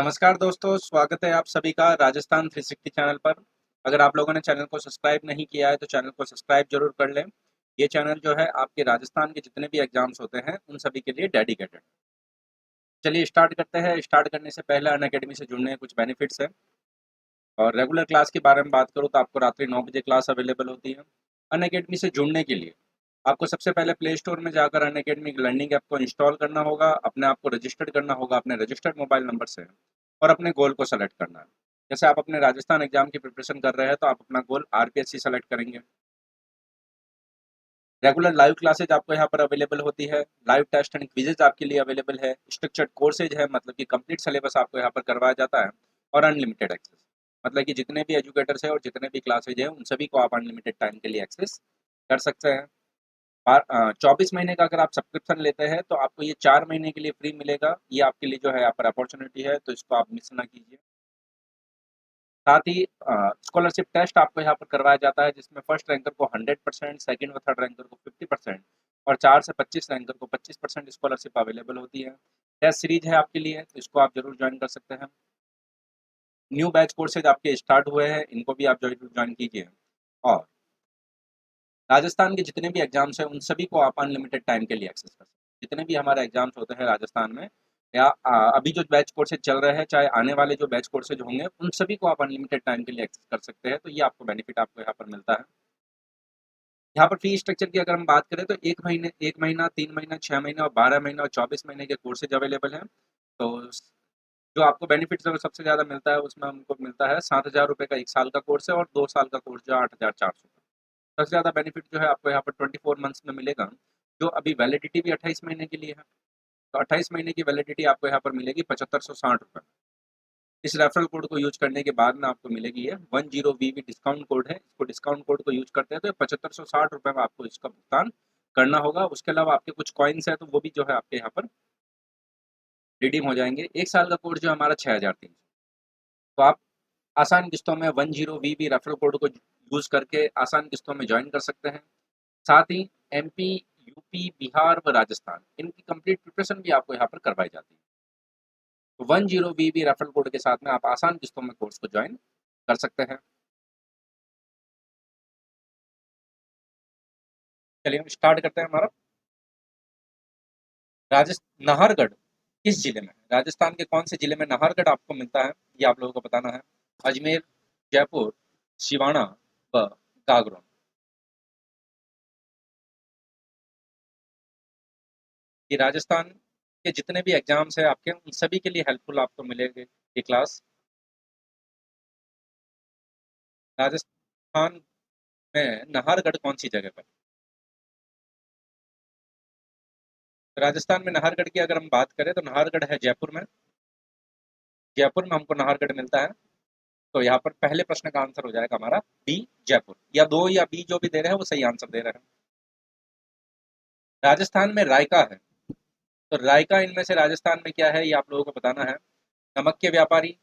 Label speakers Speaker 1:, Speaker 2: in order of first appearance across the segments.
Speaker 1: नमस्कार दोस्तों, स्वागत है आप सभी का राजस्थान 360 चैनल पर। अगर आप लोगों ने चैनल को सब्सक्राइब नहीं किया है तो चैनल को सब्सक्राइब जरूर कर लें। ये चैनल जो है आपके राजस्थान के जितने भी एग्जाम्स होते हैं उन सभी के लिए डेडिकेटेड। चलिए स्टार्ट करते हैं। स्टार्ट करने से पहले अनअकैडमी से जुड़ने के कुछ बेनिफिट्स हैं। और रेगुलर क्लास के बारे में बात करूँ तो आपको रात्रि 9 बजे क्लास अवेलेबल होती है। अनअकैडमी से जुड़ने के लिए आपको सबसे पहले प्ले स्टोर में जाकर अनअकैडमी लर्निंग ऐप को इंस्टॉल करना होगा, अपने आप को रजिस्टर्ड करना होगा अपने रजिस्टर्ड मोबाइल नंबर से और अपने गोल को सेलेक्ट करना है। जैसे आप अपने राजस्थान एग्जाम की प्रिपरेशन कर रहे हैं तो आप अपना गोल आरपीएससी सेलेक्ट करेंगे। रेगुलर लाइव क्लासेज आपको यहाँ पर अवेलेबल होती है। लाइव टेस्ट एंड क्विजेज आपके लिए अवेलेबल है। स्ट्रक्चर्ड कोर्सेज है, मतलब कि कंप्लीट सिलेबस आपको यहाँ पर करवाया जाता है। और अनलिमिटेड एक्सेस, मतलब कि जितने भी एजुकेटर्स हैं और जितने भी क्लासेज हैं उन सभी को आप अनलिमिटेड टाइम के लिए एक्सेस कर सकते हैं। 24 महीने का अगर आप सब्सक्रिप्शन लेते हैं तो आपको ये 4 महीने के लिए फ्री मिलेगा। ये आपके लिए जो है यहाँ पर अपॉर्चुनिटी है, तो इसको आप मिस ना कीजिए। साथ ही स्कॉलरशिप टेस्ट आपको यहाँ पर करवाया जाता है, जिसमें फर्स्ट रैंकर को 100%, सेकंड व थर्ड रैंकर को 50% और 4 से 25 रैंकर को 25% स्कॉलरशिप अवेलेबल होती है। टेस्ट सीरीज है आपके लिए, तो इसको आप जरूर ज्वाइन कर सकते हैं। न्यू बैच कोर्सेज आपके स्टार्ट हुए हैं, इनको भी आप जरूर ज्वाइन कीजिए। और राजस्थान के जितने भी एग्जाम्स हैं उन सभी को आप अनलिमिटेड टाइम के लिए एक्सेस कर सकते हैं। जितने भी हमारे एग्जाम्स होते हैं राजस्थान में, या अभी जो बैच कोर्सेज चल रहे हैं, चाहे आने वाले जो बैच कोर्सेज होंगे, उन सभी को आप अनलिमिटेड टाइम के लिए एक्सेस कर सकते हैं। तो ये आपको बेनिफिट आपको यहाँ पर मिलता है। यहाँ पर फी स्ट्रक्चर की अगर हम बात करें तो 1 महीना, 3 महीना, 6 महीना और 12 महीना और 24 महीने के कोर्सेज अवेलेबल हैं। तो जो आपको बेनिफिट सबसे ज़्यादा मिलता है उसमें हमको मिलता है 7,000 रुपये का 1 साल का कोर्स है, और 2 साल का कोर्स जो 8,400। सबसे ज़्यादा बेनिफिट जो है आपको यहाँ पर 24 मंथ्स में मिलेगा। जो अभी वैलिडिटी भी 28 महीने के लिए है, तो 28 महीने की वैलिडिटी आपको यहाँ पर मिलेगी 7560 रुपये। इस रेफरल कोड को यूज करने के बाद में आपको मिलेगी ये 10VV डिस्काउंट कोड है। इसको डिस्काउंट कोड को यूज करते हैं तो 7560 रुपये में आपको इसका भुगतान करना होगा। उसके अलावा आपके कुछ कॉइन्स है तो वो भी जो है आपके यहाँ पर रिडीम हो जाएंगे। 1 साल का कोर्स जो हमारा 6300, तो आप आसान किस्तों में 10VV रेफरल कोड को यूज करके आसान किस्तों में ज्वाइन कर सकते हैं। साथ ही एमपी, यूपी, बिहार व राजस्थान, इनकी कंप्लीट प्रिपरेशन भी आपको यहाँ पर करवाई जाती है। तो 10VV रेफरल कोड के साथ में आप आसान किस्तों में कोर्स को ज्वाइन कर सकते हैं। चलिए हम स्टार्ट करते हैं हमारा। राजस्थान नाहरगढ़ किस जिले में है? राजस्थान के कौन से जिले में नाहरगढ़ आपको मिलता है, ये आप लोगों को बताना है। अजमेर, जयपुर, सिवाना व गागरोन। ये राजस्थान के जितने भी एग्जाम्स है आपके उन सभी के लिए हेल्पफुल आपको मिलेगी ये क्लास। राजस्थान में नाहरगढ़ कौन सी जगह पर? राजस्थान में नाहरगढ़ की अगर हम बात करें तो नाहरगढ़ है जयपुर में। जयपुर में हमको नाहरगढ़ मिलता है। तो यहाँ पर पहले प्रश्न का आंसर हो जाएगा हमारा बी, जयपुर। या दो या बी जो भी दे रहे हैं वो सही आंसर दे रहे हैं। राजस्थान में रायका है, तो रायका इनमें से राजस्थान में क्या है ये आप लोगों को बताना है। नमक के व्यापारी,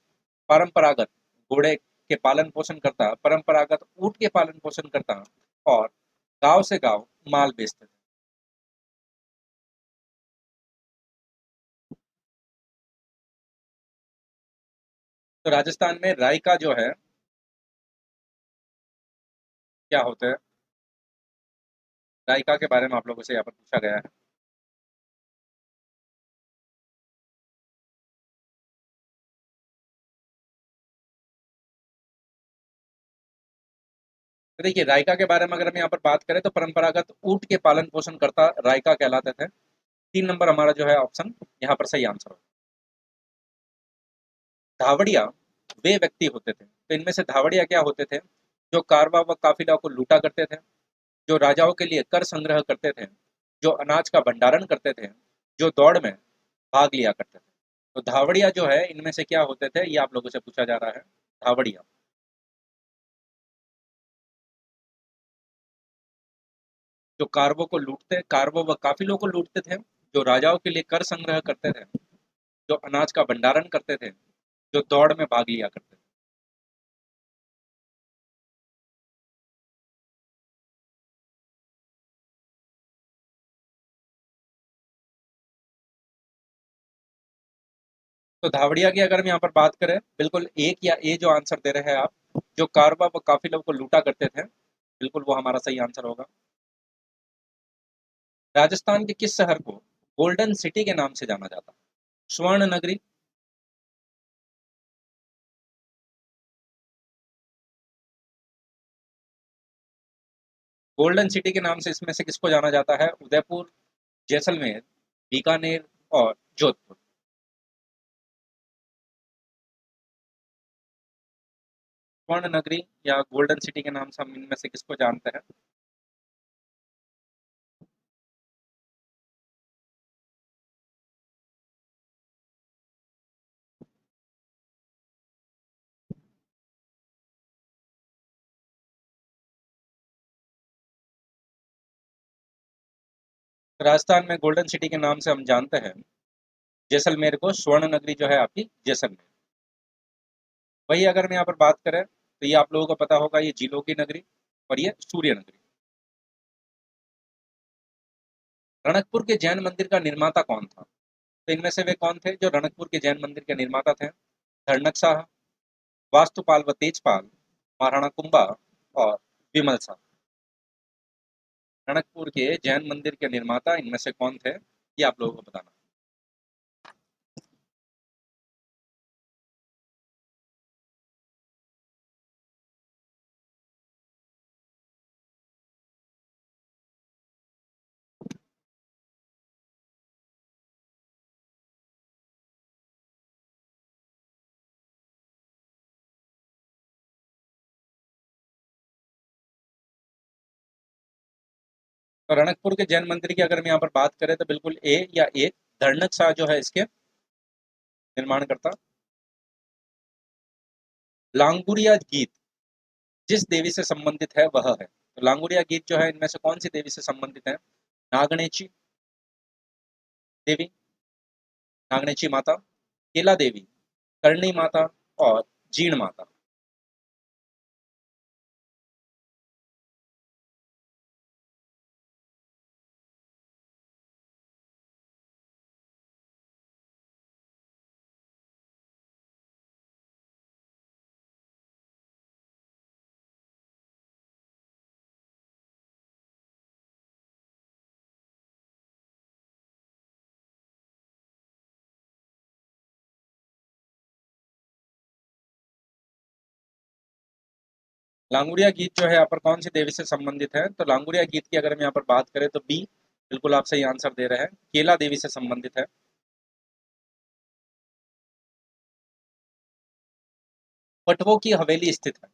Speaker 1: परंपरागत घोड़े के पालन पोषण करता, परंपरागत ऊंट के पालन पोषण करता, और गांव से गांव माल बेचते थे। तो राजस्थान में रायका जो है क्या होता है, रायका के बारे में आप लोगों से यहाँ पर पूछा गया है। तो देखिए रायका के बारे में अगर हम यहाँ पर बात करें तो परंपरागत ऊंट के पालन पोषण करता रायका कहलाते थे। 3 नंबर हमारा जो है ऑप्शन यहाँ पर सही आंसर हो। धावड़िया वे व्यक्ति होते थे, तो इनमें से धावड़िया क्या होते थे? जो कारवा व काफिला को लूटा करते थे, जो राजाओं के लिए कर संग्रह करते थे, जो अनाज का भंडारण करते थे, जो दौड़ में भाग लिया करते थे। तो धावड़िया जो है इनमें से क्या होते थे ये आप लोगों से पूछा जा रहा है। धावड़िया जो कारवों को लूटते, कारवों व काफिलों को लूटते थे, जो राजाओं के लिए कर संग्रह करते थे, जो अनाज का भंडारण करते थे, जो दौड़ में भाग लिया करते थे। तो धावड़िया की अगर हम यहाँ पर बात करें, बिल्कुल एक या ए जो आंसर दे रहे हैं आप, जो कारवा व काफिलों को लूटा करते थे, बिल्कुल वो हमारा सही आंसर होगा। राजस्थान के किस शहर को गोल्डन सिटी के नाम से जाना जाता है? स्वर्ण नगरी, गोल्डन सिटी के नाम से इसमें से किसको जाना जाता है? उदयपुर, जैसलमेर, बीकानेर और जोधपुर। स्वर्ण नगरी या गोल्डन सिटी के नाम से हम इनमें से किसको जानते हैं? राजस्थान में गोल्डन सिटी के नाम से हम जानते हैं जैसलमेर को। स्वर्ण नगरी जो है आपकी जैसलमेर। वही अगर हम यहाँ पर बात करें तो ये आप लोगों को पता होगा, ये झीलों की नगरी और ये सूर्य नगरी। रणकपुर के जैन मंदिर का निर्माता कौन था? तो इनमें से वे कौन थे जो रणकपुर के जैन मंदिर के निर्माता थे? धर्मक शाह, वास्तुपाल व तेजपाल, महाराणा कुंभा और विमल शाह। रणकपुर के जैन मंदिर के निर्माता इनमें से कौन थे, ये आप लोगों को बताना। तो रणकपुर के जैन मंदिर की अगर हम यहाँ पर बात करें तो बिल्कुल ए या एक धर्मक शाह जो है इसके निर्माण करता। लांगुरिया गीत जिस देवी से संबंधित है वह है, तो लांगुरिया गीत जो है इनमें से कौन सी देवी से संबंधित है? नागणेची देवी, नागणेची माता, केला देवी, करणी माता और जीण माता। लांगुरिया गीत जो है यहाँ पर कौन सी देवी से संबंधित है? तो लांगुरिया गीत की अगर हम यहाँ पर बात करें तो बी, बिल्कुल आप सही आंसर दे रहे हैं, केला देवी से संबंधित है। पटवों की हवेली स्थित है।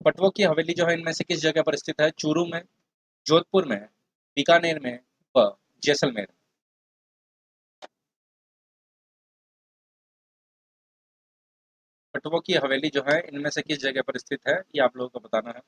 Speaker 1: पटवों की हवेली जो है इनमें से किस जगह पर स्थित है? चूरू में, जोधपुर में, बीकानेर में व जैसलमेर। पटवों की हवेली जो है इनमें से किस जगह पर स्थित है, ये आप लोगों को बताना है।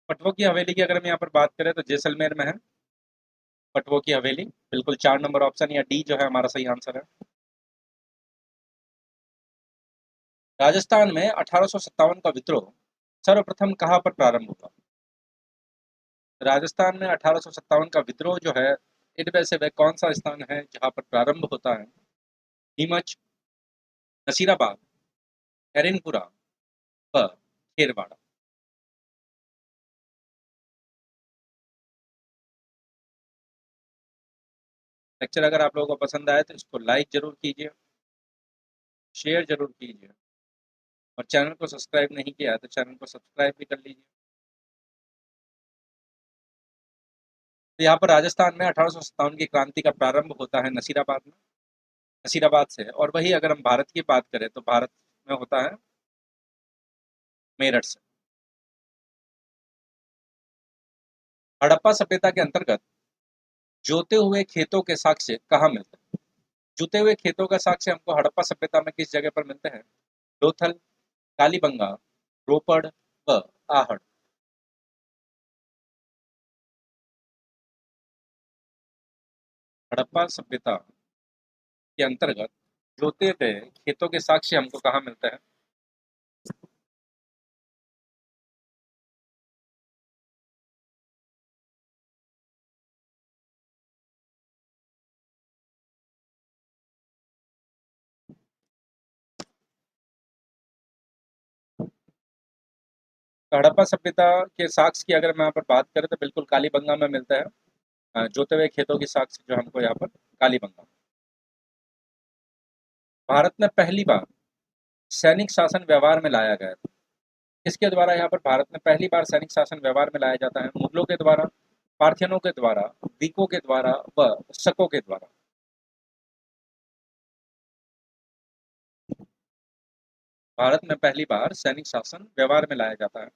Speaker 1: पटवों की हवेली की अगर हम यहाँ पर बात करें तो जैसलमेर में है पटवों की हवेली। बिल्कुल 4 नंबर ऑप्शन या डी जो है हमारा सही आंसर है। राजस्थान में 1857 का विद्रोह सर्वप्रथम कहाँ पर प्रारंभ हुआ? राजस्थान में 1857 का विद्रोह जो है इनमें से वह कौन सा स्थान है जहाँ पर प्रारंभ होता है? नीमच, नसीराबाद, हरिनपुरा व खेरवाड़ा। लेक्चर अगर आप लोगों को पसंद आए तो इसको लाइक जरूर कीजिए, शेयर जरूर कीजिए और चैनल को सब्सक्राइब नहीं किया है तो चैनल को सब्सक्राइब भी कर लीजिए। तो यहाँ पर राजस्थान में 1857 की क्रांति का प्रारंभ होता है नसीराबाद में, नसीराबाद से। और वही अगर हम भारत की बात करें तो भारत में होता है मेरठ से। हड़प्पा सभ्यता के अंतर्गत जोते हुए खेतों के साक्ष्य कहाँ मिलते हैं? जुते हुए खेतों का साक्ष्य हमको हड़प्पा सभ्यता में किस जगह पर मिलते हैं? लोथल, कालीबंगा, रोपड़ व आहड़। हड़प्पा सभ्यता के अंतर्गत जोते गए खेतों के साक्ष्य हमको कहाँ मिलते हैं? तो हड़प्पा सभ्यता के साक्ष्य की अगर मैं यहाँ पर बात करें तो बिल्कुल कालीबंगा में मिलता है। जोते हुए खेतों की साक्ष्य जो हमको यहाँ पर कालीबंगा। भारत में पहली बार सैनिक शासन व्यवहार में लाया गया था। किसके द्वारा यहाँ पर भारत में पहली बार सैनिक शासन व्यवहार में लाया जाता है? मुगलों के द्वारा, पार्थियनों के द्वारा, ग्रीकों के द्वारा व शकों के द्वारा। भारत में पहली बार सैनिक शासन व्यवहार में लाया जाता है।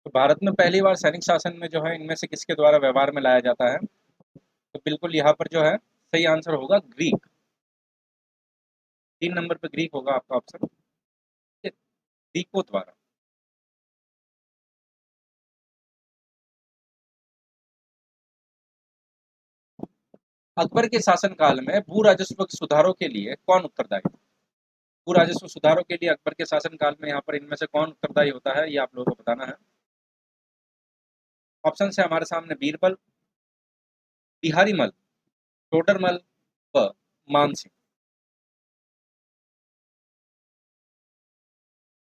Speaker 1: तो भारत में पहली बार सैनिक शासन में जो है इनमें से किसके द्वारा व्यवहार में लाया जाता है? तो बिल्कुल यहाँ पर जो है सही आंसर होगा ग्रीक। 3 नंबर पे ग्रीक होगा आपका ऑप्शन। ग्रीकों द्वारा। अकबर के शासनकाल में भू राजस्व सुधारों के लिए कौन उत्तरदायी था? भू राजस्व सुधारों के लिए अकबर के शासनकाल में यहाँ पर इनमें से कौन उत्तरदायी होता है, ये आप लोगों को बताना है। ऑप्शन है हमारे सामने बीरबल, बिहारी मल, टोडरमल व मानसिंह।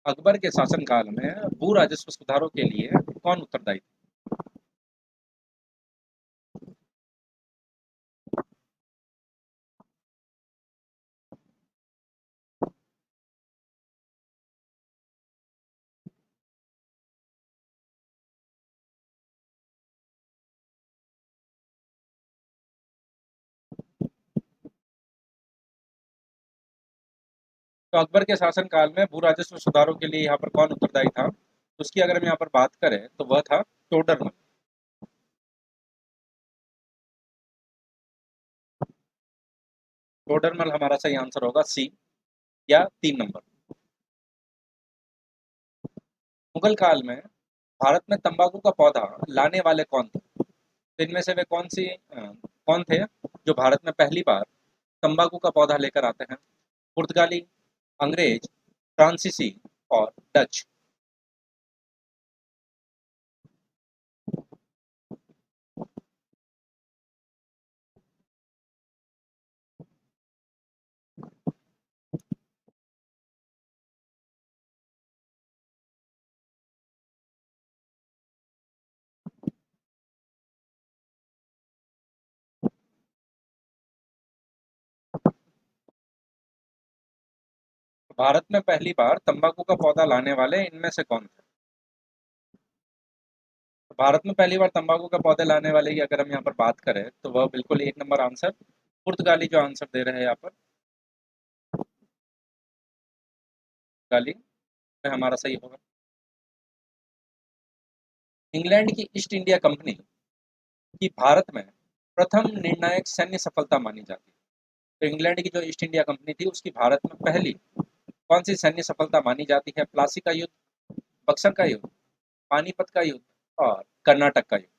Speaker 1: अकबर के शासनकाल में भू राजस्व सुधारों के लिए कौन उत्तरदायी था? तो अकबर के शासनकाल में भू राजस्व सुधारों के लिए यहाँ पर कौन उत्तरदायी था? तो उसकी अगर हम यहाँ पर बात करें तो वह था टोडरमल। टोडरमल हमारा सही आंसर होगा सी, या 3 नंबर। मुगल काल में भारत में तंबाकू का पौधा लाने वाले कौन थे? तो इनमें से वे कौन थे जो भारत में पहली बार तंबाकू का पौधा लेकर आते हैं? पुर्तगाली, अंग्रेज, फ्रांसीसी और डच। भारत में पहली बार तंबाकू का पौधा लाने वाले इनमें से कौन थे? तो भारत में पहली बार तंबाकू का पौधे लाने वाले की अगर हम यहाँ पर बात करें तो वह बिल्कुल 1 नंबर आंसर पुर्तगाली जो आंसर दे रहे हैं यहाँ पर। पुर्तगाली में हमारा सही होगा। इंग्लैंड की ईस्ट इंडिया कंपनी की भारत में प्रथम निर्णायक सैन्य सफलता मानी जाती है। तो इंग्लैंड की जो ईस्ट इंडिया कंपनी थी उसकी भारत में पहली कौन सी सैन्य सफलता मानी जाती है? प्लासी का युद्ध, बक्सर का युद्ध, पानीपत का युद्ध और कर्नाटक का युद्ध।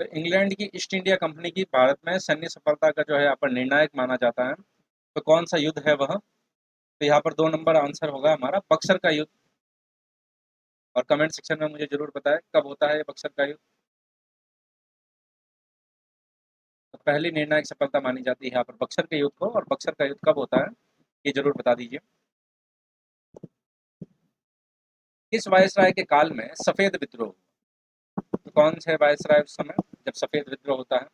Speaker 1: तो इंग्लैंड की ईस्ट इंडिया कंपनी की भारत में सैन्य सफलता का जो है यहाँ पर निर्णायक माना जाता है। तो कौन सा युद्ध है वह? तो यहाँ पर 2 नंबर आंसर होगा हमारा बक्सर का युद्ध। और कमेंट सेक्शन में मुझे जरूर बताएं कब होता है ये बक्सर का युद्ध। तो पहली निर्णायक सफलता मानी जाती है यहाँ पर बक्सर के युद्ध को, और बक्सर का युद्ध कब होता है ये जरूर बता दीजिए। इस वायसराय के काल में सफेद विद्रोह, तो कौन से वायसराय उस समय जब सफेद विद्रोह होता है?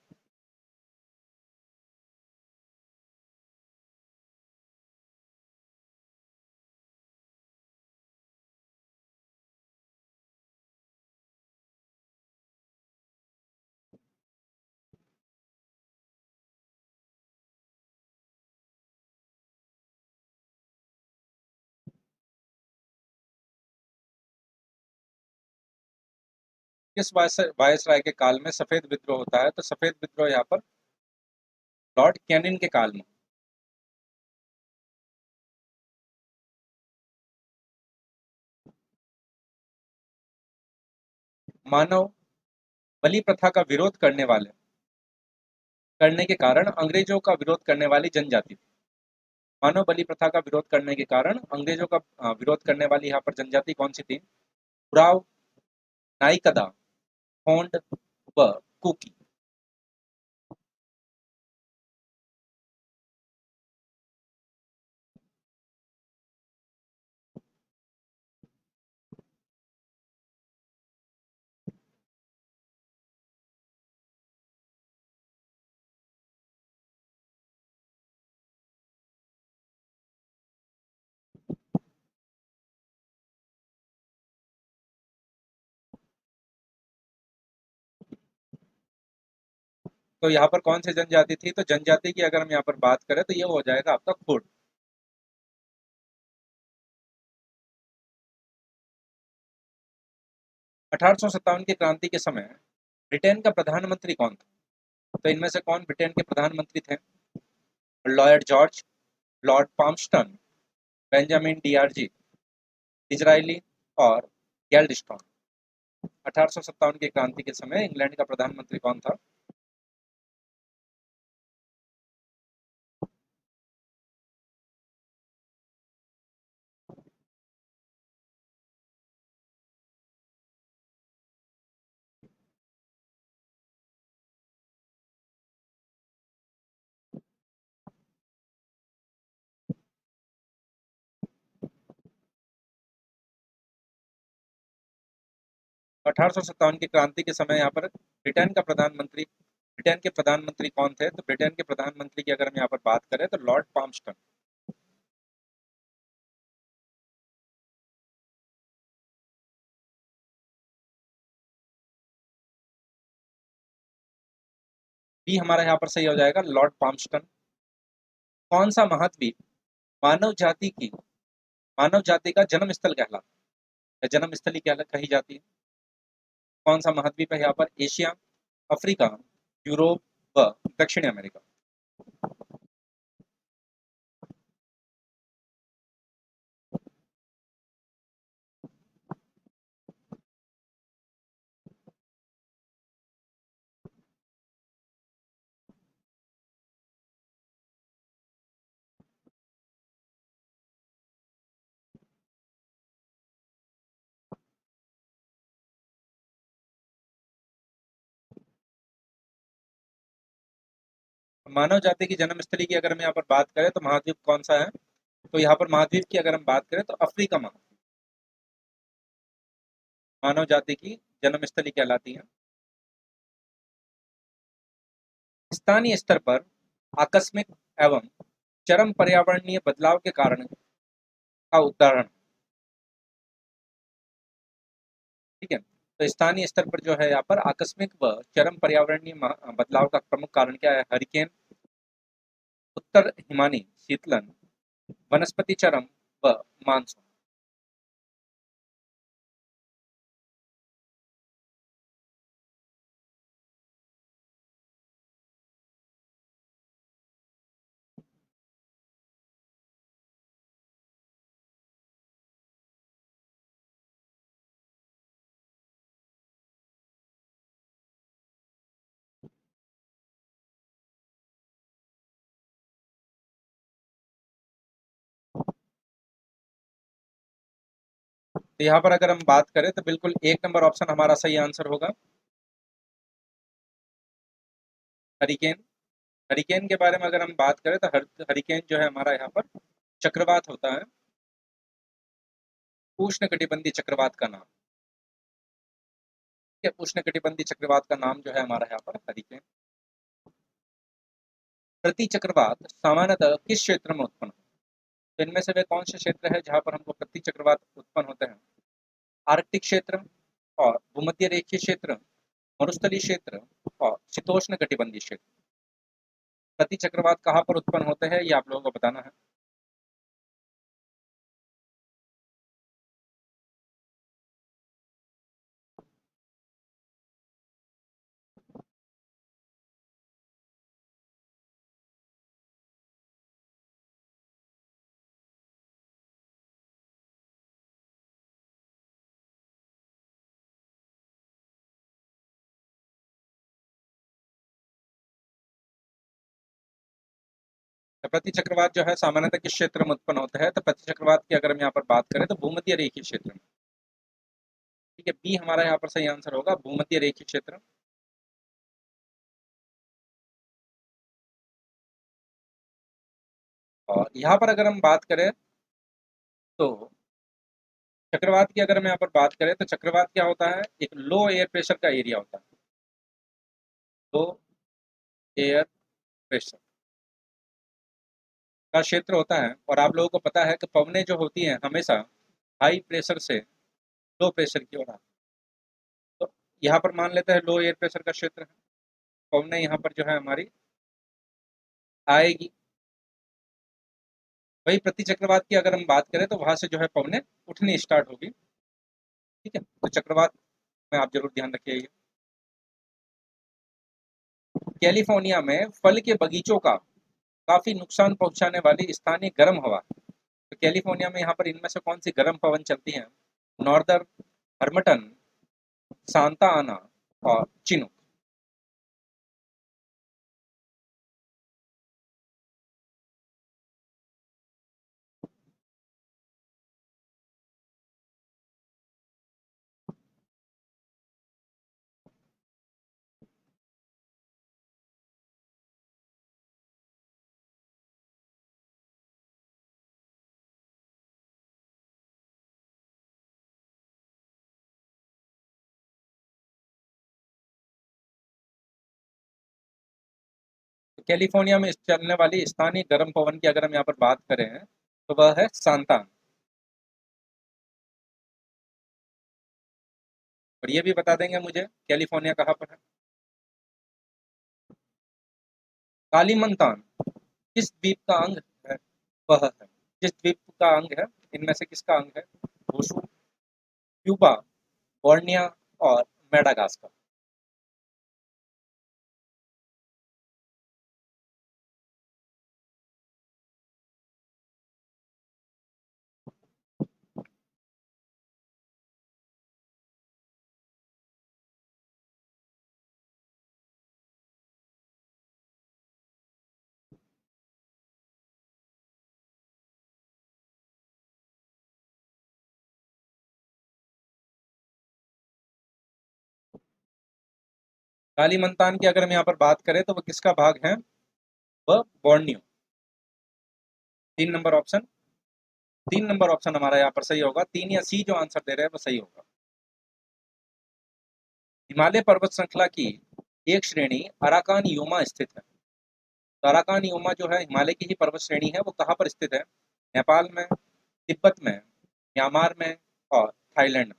Speaker 1: किस वायसराय के काल में सफेद विद्रोह होता है? तो सफेद विद्रोह यहाँ पर लॉर्ड कैनिंग के काल में। मानव बलि प्रथा का विरोध करने के कारण अंग्रेजों का विरोध करने वाली जनजाति थी। मानव बलि प्रथा का विरोध करने के कारण अंग्रेजों का विरोध करने वाली यहाँ पर जनजाति कौन सी थी? उराव, नाइकदा, होंड व कुकी। तो यहाँ पर कौन सी जनजाति थी? तो जनजाति की अगर हम यहाँ पर बात करें तो ये हो जाएगा आपका खुड। 1857 की क्रांति के समय ब्रिटेन का प्रधानमंत्री कौन था? तो इनमें से कौन ब्रिटेन के प्रधानमंत्री थे? Lloyd George, Lord Palmerston, Benjamin डीआरजी, डिज़रायली और गैल्डस्टोन। 1857 की क्रांति के समय इंग्लैंड का प्रधानमंत्री कौन था? 1857 की क्रांति के समय यहाँ पर ब्रिटेन के प्रधानमंत्री कौन थे? तो ब्रिटेन के प्रधानमंत्री की अगर हम यहाँ पर बात करें तो लॉर्ड पाम्पस्टन। बी हमारा यहाँ पर सही हो जाएगा, लॉर्ड पाम्पस्टन। कौन सा महाद्वीप मानव जाति की मानव जाति का जन्म स्थल कहलाता है, जन्म स्थली कही जाती है? कौन सा महाद्वीप है यहाँ पर? एशिया, अफ्रीका, यूरोप व दक्षिण अमेरिका। 'मानव जाति की जन्मस्थली' की अगर हम यहाँ पर बात करें तो महाद्वीप कौन-सा है? तो यहाँ पर महाद्वीप की अगर हम बात करें तो अफ्रीका मानव जाति की जन्मस्थली कहलाती है। स्थानीय स्तर पर आकस्मिक एवं चरम पर्यावरणीय बदलाव के कारण का उदाहरण, ठीक है? तो स्थानीय स्तर पर जो है यहाँ पर आकस्मिक व चरम पर्यावरणीय बदलाव का प्रमुख कारण क्या है? हरिकेन, उत्तर हिमानी शीतलन, वनस्पति चरम व मानसून। तो यहाँ पर अगर हम बात करें तो बिल्कुल 1 नंबर ऑप्शन हमारा सही आंसर होगा, हरिकेन। हरिकेन के बारे में अगर हम बात करें तो हरिकेन जो है हमारा यहाँ पर चक्रवात होता है, उष्णकटिबंधीय चक्रवात का नाम। है, उष्णकटिबंधीय चक्रवात का नाम जो है हमारा यहाँ पर हरिकेन। प्रति चक्रवात सामान्यतः किस क्षेत्र में उत्पन्न होता है? तो इनमें से वे कौन से क्षेत्र है जहाँ पर हमको प्रति चक्रवात उत्पन्न होते हैं? आर्कटिक क्षेत्र और भूमध्य रेखीय क्षेत्र, मरुस्थलीय क्षेत्र और शीतोष्ण कटिबंधीय क्षेत्र। प्रति चक्रवात कहाँ पर उत्पन्न होते हैं ये आप लोगों को बताना है। तो प्रति चक्रवात जो है सामान्यतः किस क्षेत्र में उत्पन्न होता है? तो प्रति चक्रवात की अगर हम यहाँ पर बात करें तो भूमध्य रेखीय क्षेत्र में। ठीक है, बी हमारा यहाँ पर सही आंसर होगा, भूमध्य रेखीय क्षेत्र। और यहाँ पर अगर हम बात करें तो चक्रवात की अगर हम यहाँ पर बात करें तो चक्रवात क्या होता है? एक लो एयर प्रेशर का एरिया होता है, लो एयर प्रेशर का क्षेत्र होता है। और आप लोगों को पता है कि पवनें जो होती हैं हमेशा हाई प्रेशर से लो प्रेशर की ओर आती हैं। तो यहाँ पर मान लेते हैं लो एयर प्रेशर का क्षेत्र है, पवनें यहाँ पर जो है हमारी आएगी। वही प्रति चक्रवात की अगर हम बात करें तो वहां से जो है पवनें उठनी स्टार्ट होगी। ठीक है, तो चक्रवात में आप जरूर ध्यान रखिए। कैलिफोर्निया में फल के बगीचों का काफी नुकसान पहुंचाने वाली स्थानीय गर्म हवा, तो कैलिफोर्निया में यहाँ पर इनमें से कौन सी गर्म पवन चलती है? नॉर्दर्न, हर्मटन, सांता आना और चिनूक। तो कैलिफोर्निया में चलने वाली स्थानीय गर्म पवन की अगर हम यहाँ पर बात करें तो वह है सांता। और ये भी बता देंगे मुझे कैलिफोर्निया कहाँ पर है? कालीमंतान किस द्वीप का अंग है? वह है, किस द्वीप का अंग है? इनमें से किसका अंग है? होशू, क्यूबा, बोर्निया और मेडागास्कर। कालीमंतान की अगर हम यहाँ पर बात करें तो वह किसका भाग है? वह Borneo. 3 number option, 3 number option हमारा यहाँ पर सही होगा। 3 या सी जो आंसर दे रहे हैं वो सही होगा। हिमालय पर्वत श्रृंखला की एक श्रेणी अराकान योमा स्थित है। तो अराकान योमा जो है हिमालय की ही पर्वत श्रेणी है, वो कहाँ पर स्थित है? नेपाल में, तिब्बत में, म्यांमार में और थाईलैंड में।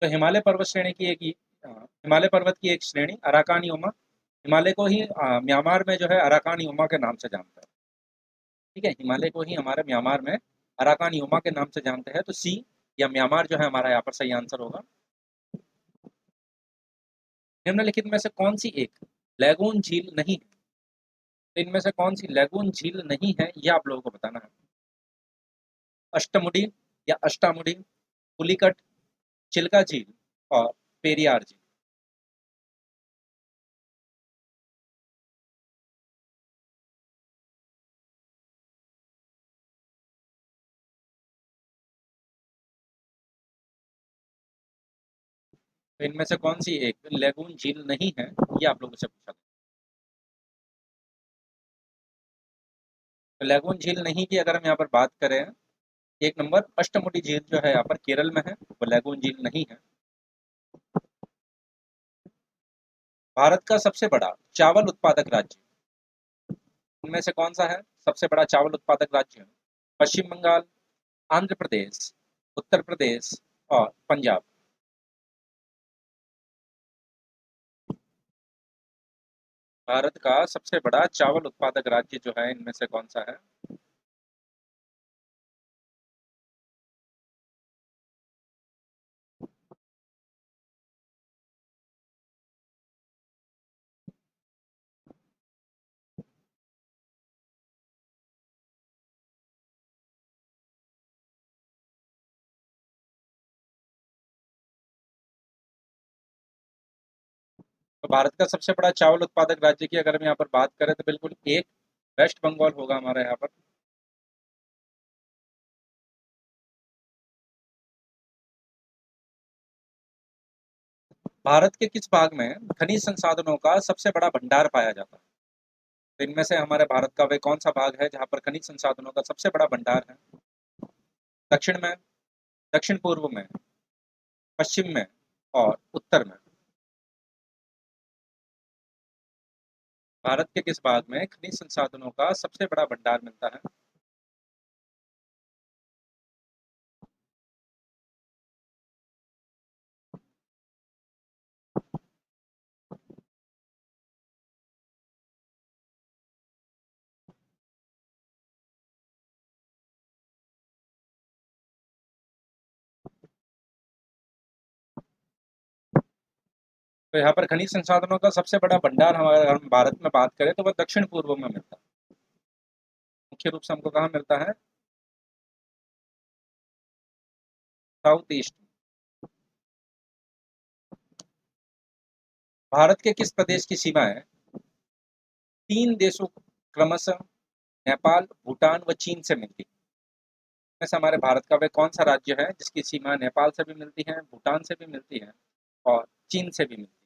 Speaker 1: तो हिमालय पर्वत श्रेणी की हिमालय पर्वत की एक श्रेणी अराकान योमा, हिमालय को ही म्यांमार में जो है अराकान योमा के नाम से जानता है। ठीक है, हिमालय को ही हमारे म्यांमार में अराकान योमा के नाम से जानते हैं। तो सी या म्यांमार जो है हमारा यहाँ पर सही आंसर होगा। निम्नलिखित में से कौन सी एक लैगून झील नहीं है? तो इनमें से कौन सी लैगून झील नहीं है ये आप लोगों को बताना है। अष्टमुडी या अष्टामुडी, पुलिकट, चिल्का झील और पेरियार झील। तो इनमें से कौन सी एक लेगून झील नहीं है, ये आप लोगों से पूछा था। तो लेगून झील नहीं की अगर हम यहाँ पर बात करें, एक नंबर अष्टमुडी झील जो है यहाँ पर केरल में है, वो लेगून झील नहीं है। भारत का सबसे बड़ा चावल उत्पादक राज्य इनमें से कौन सा है? सबसे बड़ा चावल उत्पादक राज्य? पश्चिम बंगाल, आंध्र प्रदेश, उत्तर प्रदेश और पंजाब। भारत का सबसे बड़ा चावल उत्पादक राज्य जो है इनमें से कौन सा है? तो भारत का सबसे बड़ा चावल उत्पादक राज्य की अगर हम यहाँ पर बात करें तो बिल्कुल एक वेस्ट बंगाल होगा हमारे यहाँ पर। भारत के किस भाग में खनिज संसाधनों का सबसे बड़ा भंडार पाया जाता है? तो इनमें से हमारे भारत का वे कौन सा भाग है जहाँ पर खनिज संसाधनों का सबसे बड़ा भंडार है? दक्षिण में, दक्षिण पूर्व में, पश्चिम में और उत्तर में। भारत के किस भाग में खनिज संसाधनों का सबसे बड़ा भंडार मिलता है? तो यहाँ पर खनिज संसाधनों का सबसे बड़ा भंडार हमारे अगर हम भारत में बात करें तो वह दक्षिण पूर्व में मिलता है। मुख्य रूप से हमको कहाँ मिलता है? South east. भारत के किस प्रदेश की सीमाएं तीन देशों क्रमशः नेपाल, भूटान व चीन से मिलती है? इनमें से हमारे भारत का वह कौन सा राज्य है जिसकी सीमा नेपाल से भी मिलती है, भूटान से भी मिलती है और चीन से भी मिलती है?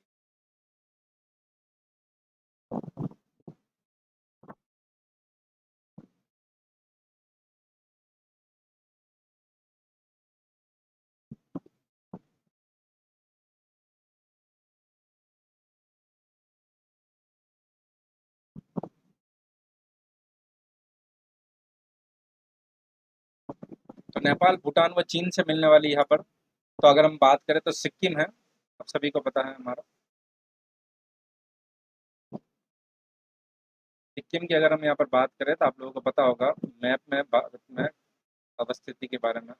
Speaker 1: तो नेपाल, भूटान व चीन से मिलने वाली यहाँ पर तो अगर हम बात करें तो सिक्किम है, आप सभी को पता है हमारा। सिक्किम की अगर हम यहाँ पर बात करें तो आप लोगों को पता होगा मैप में भारत में अवस्थिति के बारे में।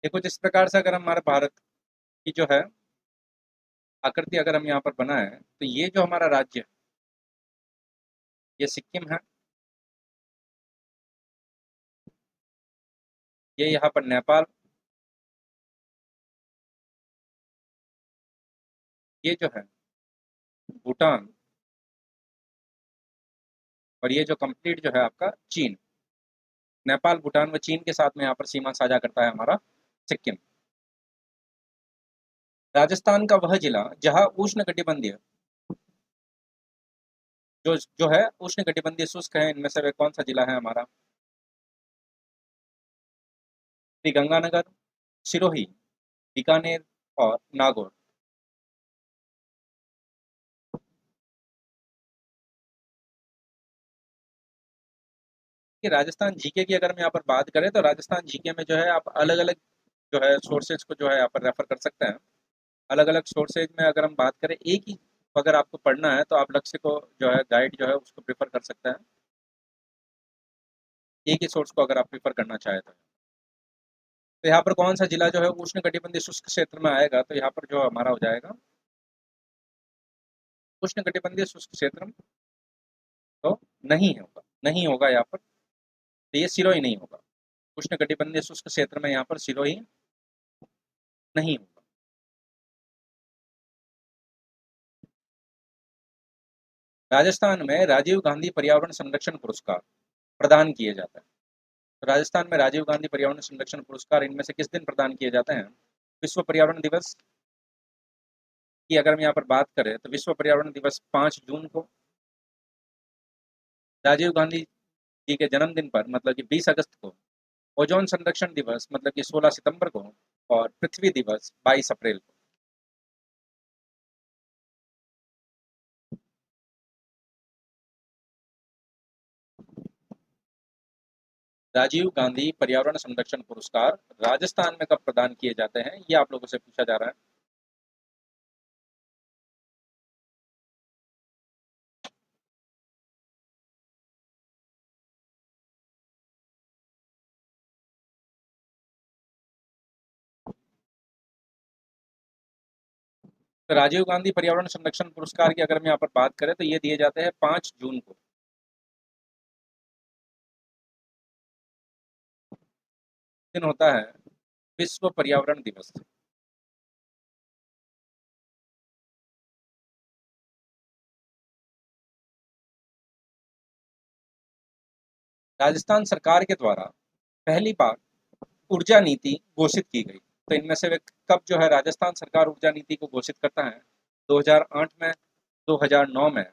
Speaker 1: देखो जिस प्रकार से अगर हमारे भारत की जो है आकृति अगर हम यहाँ पर बनाए तो ये जो हमारा राज्य है ये सिक्किम है, ये यहाँ पर नेपाल, ये जो है भूटान और ये जो कंप्लीट जो है आपका चीन। नेपाल, भूटान व चीन के साथ में यहाँ पर सीमा साझा करता है हमारा सिक्किम। राजस्थान का वह जिला जहाँ उष्ण कटिबंधीय जो है उष्ण कटिबंधीय शुष्क है, इनमें से वह कौन सा जिला है हमारा? श्री गंगानगर, सिरोही, बीकानेर और नागौर। कि राजस्थान जीके की अगर हम यहाँ पर बात करें तो राजस्थान जीके में जो है आप अलग अलग जो है सोर्सेज को जो है यहाँ पर रेफर कर सकते हैं। अलग अलग सोर्सेज में अगर हम बात करें, एक ही अगर आपको पढ़ना है तो आप लक्ष्य को जो है गाइड जो है उसको प्रेफर कर सकते हैं, एक ही सोर्स को अगर आप प्रेफर करना चाहें तो यहाँ पर कौन सा जिला जो है उष्ण कटिबंधीय शुष्क क्षेत्र में आएगा, तो यहाँ पर जो हमारा हो जाएगा उष्ण कटिबंधीय शुष्क क्षेत्र, तो नहीं होगा, नहीं होगा यहाँ पर, तो ये सिरोही नहीं होगा, उष्ण कटिबंधीय शुष्क क्षेत्र में यहाँ पर सिरोही नहीं होगा। राजस्थान में राजीव गांधी पर्यावरण संरक्षण पुरस्कार प्रदान किए जाते हैं। तो राजस्थान में राजीव गांधी पर्यावरण संरक्षण पुरस्कार इनमें से किस दिन प्रदान किए जाते हैं? विश्व पर्यावरण दिवस की अगर हम यहाँ पर बात करें तो विश्व पर्यावरण दिवस 5 जून को, राजीव गांधी जी के जन्मदिन पर मतलब कि 20 अगस्त को, ओजोन संरक्षण दिवस मतलब कि 16 सितंबर को, और पृथ्वी दिवस 22 अप्रैल को। राजीव गांधी पर्यावरण संरक्षण पुरस्कार राजस्थान में कब प्रदान किए जाते हैं, ये आप लोगों से पूछा जा रहा है। तो राजीव गांधी पर्यावरण संरक्षण पुरस्कार की अगर हम यहाँ पर बात करें तो ये दिए जाते हैं 5 जून को। दिन होता है विश्व पर्यावरण दिवस। राजस्थान सरकार के द्वारा पहली बार ऊर्जा नीति घोषित की गई, तो इनमें से वे कब जो है राजस्थान सरकार ऊर्जा नीति को घोषित करता है? 2008 में, 2009 में,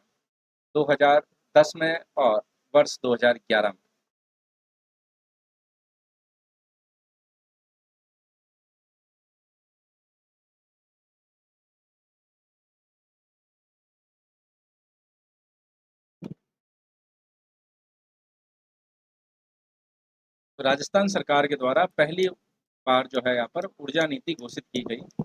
Speaker 1: 2010 में, और वर्ष 2011 में। तो राजस्थान सरकार के द्वारा पहली बार जो है यहाँ पर ऊर्जा नीति घोषित की गई।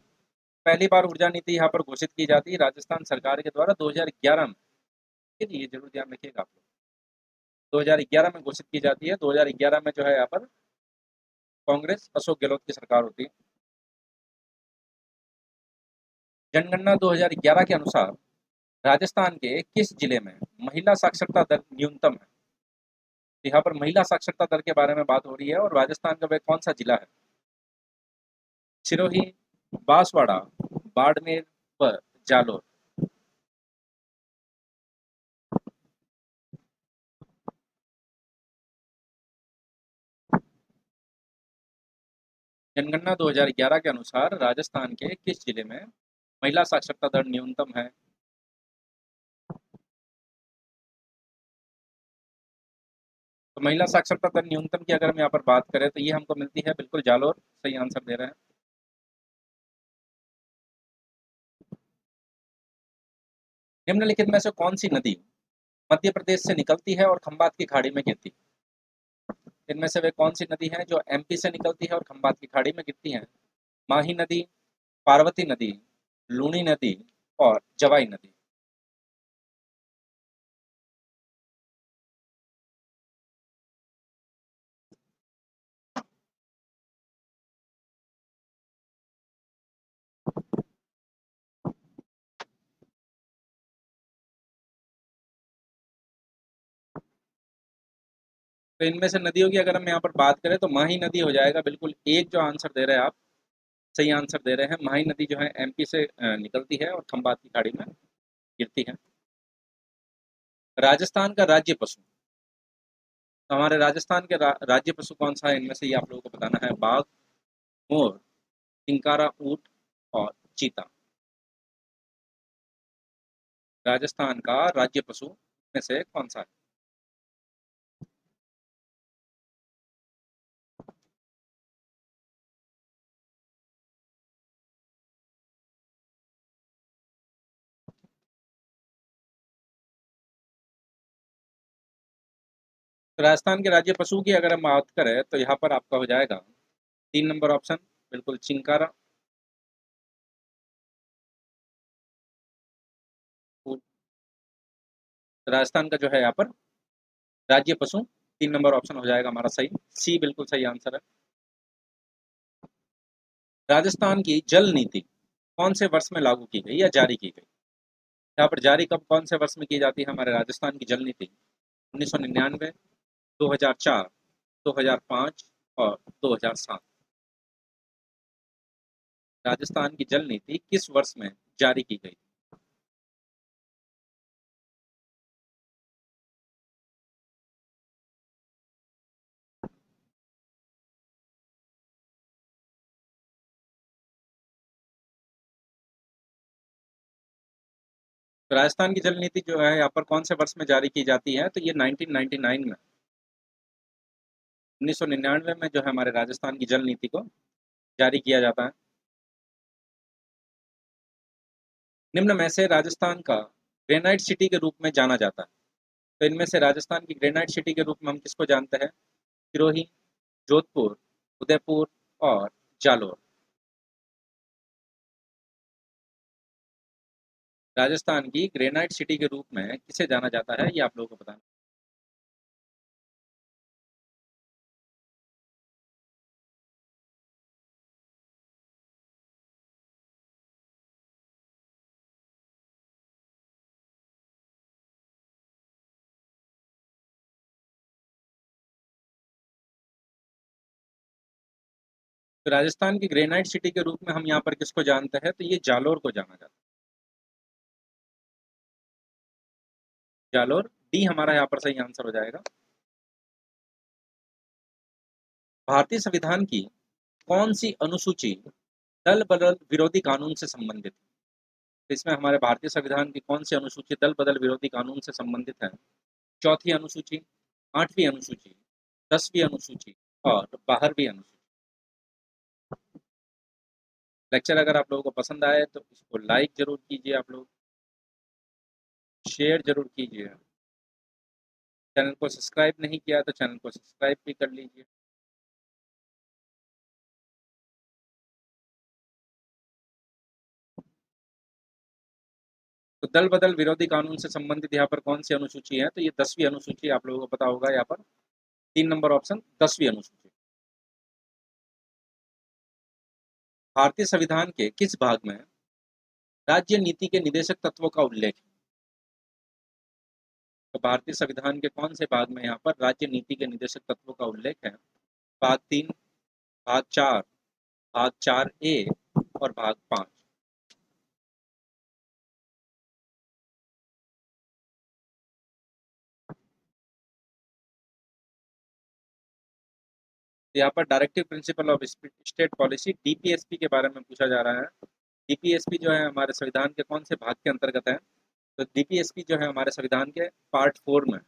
Speaker 1: पहली बार ऊर्जा नीति यहाँ पर घोषित की जाती है राजस्थान सरकार के द्वारा 2011 में। ठीक है, ये जरूर ध्यान रखिएगा आप लोग। 2011 में घोषित की जाती है। 2011 में जो है यहाँ पर कांग्रेस अशोक गहलोत की सरकार होती है। जनगणना 2011 के अनुसार राजस्थान के किस जिले में महिला साक्षरता दर न्यूनतम है? तो यहाँ पर महिला साक्षरता दर के बारे में बात हो रही है, और राजस्थान का वह कौन सा जिला है? सिरोही, बांसवाड़ा, बाड़मेर व जालोर। जनगणना 2011 के अनुसार राजस्थान के किस जिले में महिला साक्षरता दर न्यूनतम है? तो महिला साक्षरता दर न्यूनतम की अगर हम यहाँ पर बात करें तो ये हमको मिलती है बिल्कुल जालोर। सही आंसर दे रहे हैं। निम्नलिखित में से कौन सी नदी मध्य प्रदेश से निकलती है और खंबात की खाड़ी में गिरती है? इनमें से वे कौन सी नदी है जो एमपी से निकलती है और खंबात की खाड़ी में गिरती है? माही नदी, पार्वती नदी, लूनी नदी, और जवाई नदी। तो इनमें से नदियों की अगर हम यहाँ पर बात करें तो माही नदी हो जाएगा बिल्कुल। एक जो आंसर दे रहे हैं आप, सही आंसर दे रहे हैं। माही नदी जो है एमपी से निकलती है और खंबात की खाड़ी में गिरती है। राजस्थान का राज्य पशु, तो हमारे राजस्थान के राज्य पशु कौन सा है? इनमें से ये आप लोगों को बताना है। बाघ, मोर, चिंकारा ऊंट, और चीता। राजस्थान का राज्य पशु में से कौन सा है? तो राजस्थान के राज्य पशु की अगर हम बात करें तो यहाँ पर आपका हो जाएगा 3 नंबर ऑप्शन, बिल्कुल चिंकारा। तो राजस्थान का जो है यहाँ पर राज्य पशु 3 नंबर ऑप्शन हो जाएगा हमारा सही, सी बिल्कुल सही आंसर है। राजस्थान की जल नीति कौन से वर्ष में लागू की गई या जारी की गई? यहाँ पर जारी कब कौन से वर्ष में की जाती है हमारे राजस्थान की जल नीति? 1999, 2004, 2005 और 2007। राजस्थान की जल नीति किस वर्ष में जारी की गई? तो राजस्थान की जल नीति जो है यहाँ पर कौन से वर्ष में जारी की जाती है? तो ये 1999 में, 1999 में जो है हमारे राजस्थान की जल नीति को जारी किया जाता है। निम्न में से राजस्थान का ग्रेनाइट सिटी के रूप में जाना जाता है। तो इनमें से राजस्थान की ग्रेनाइट सिटी के रूप में हम किसको जानते हैं? सिरोही, जोधपुर, उदयपुर और जालोर। राजस्थान की ग्रेनाइट सिटी के रूप में किसे जाना जाता है, ये आप लोगों को बताना। तो राजस्थान की ग्रेनाइट सिटी के रूप में हम यहाँ पर किसको जानते हैं? तो ये जालोर को जाना जाता है। जालोर, डी हमारा यहाँ पर सही आंसर हो जाएगा। भारतीय संविधान की कौन सी अनुसूची दल बदल विरोधी कानून से संबंधित है? तो इसमें हमारे भारतीय संविधान की कौन सी अनुसूची दल बदल विरोधी कानून से संबंधित है? चौथी अनुसूची, आठवीं अनुसूची, 10वीं अनुसूची और 12वीं अनुसूची। लेक्चर अगर आप लोगों को पसंद आए तो इसको लाइक जरूर कीजिए, आप लोग शेयर जरूर कीजिए। चैनल को सब्सक्राइब नहीं किया तो चैनल को सब्सक्राइब भी कर लीजिए। तो दल बदल विरोधी कानून से संबंधित यहाँ पर कौन सी अनुसूची है? तो ये 10वीं अनुसूची, आप लोगों को पता होगा यहाँ पर 3 नंबर ऑप्शन 10वीं अनुसूची। भारतीय संविधान के किस भाग में राज्य नीति के निदेशक तत्वों का उल्लेख है? तो भारतीय संविधान के कौन से भाग में यहाँ पर राज्य नीति के निदेशक तत्वों का उल्लेख है? भाग 3, भाग 4, भाग 4A और भाग 5। यहाँ पर directive principle of state policy DPSP के बारे में पूछा जा रहा है। डीपीएसपी जो है हमारे संविधान के कौन से भाग के अंतर्गत है? तो डीपीएसपी जो है हमारे संविधान के पार्ट 4 में,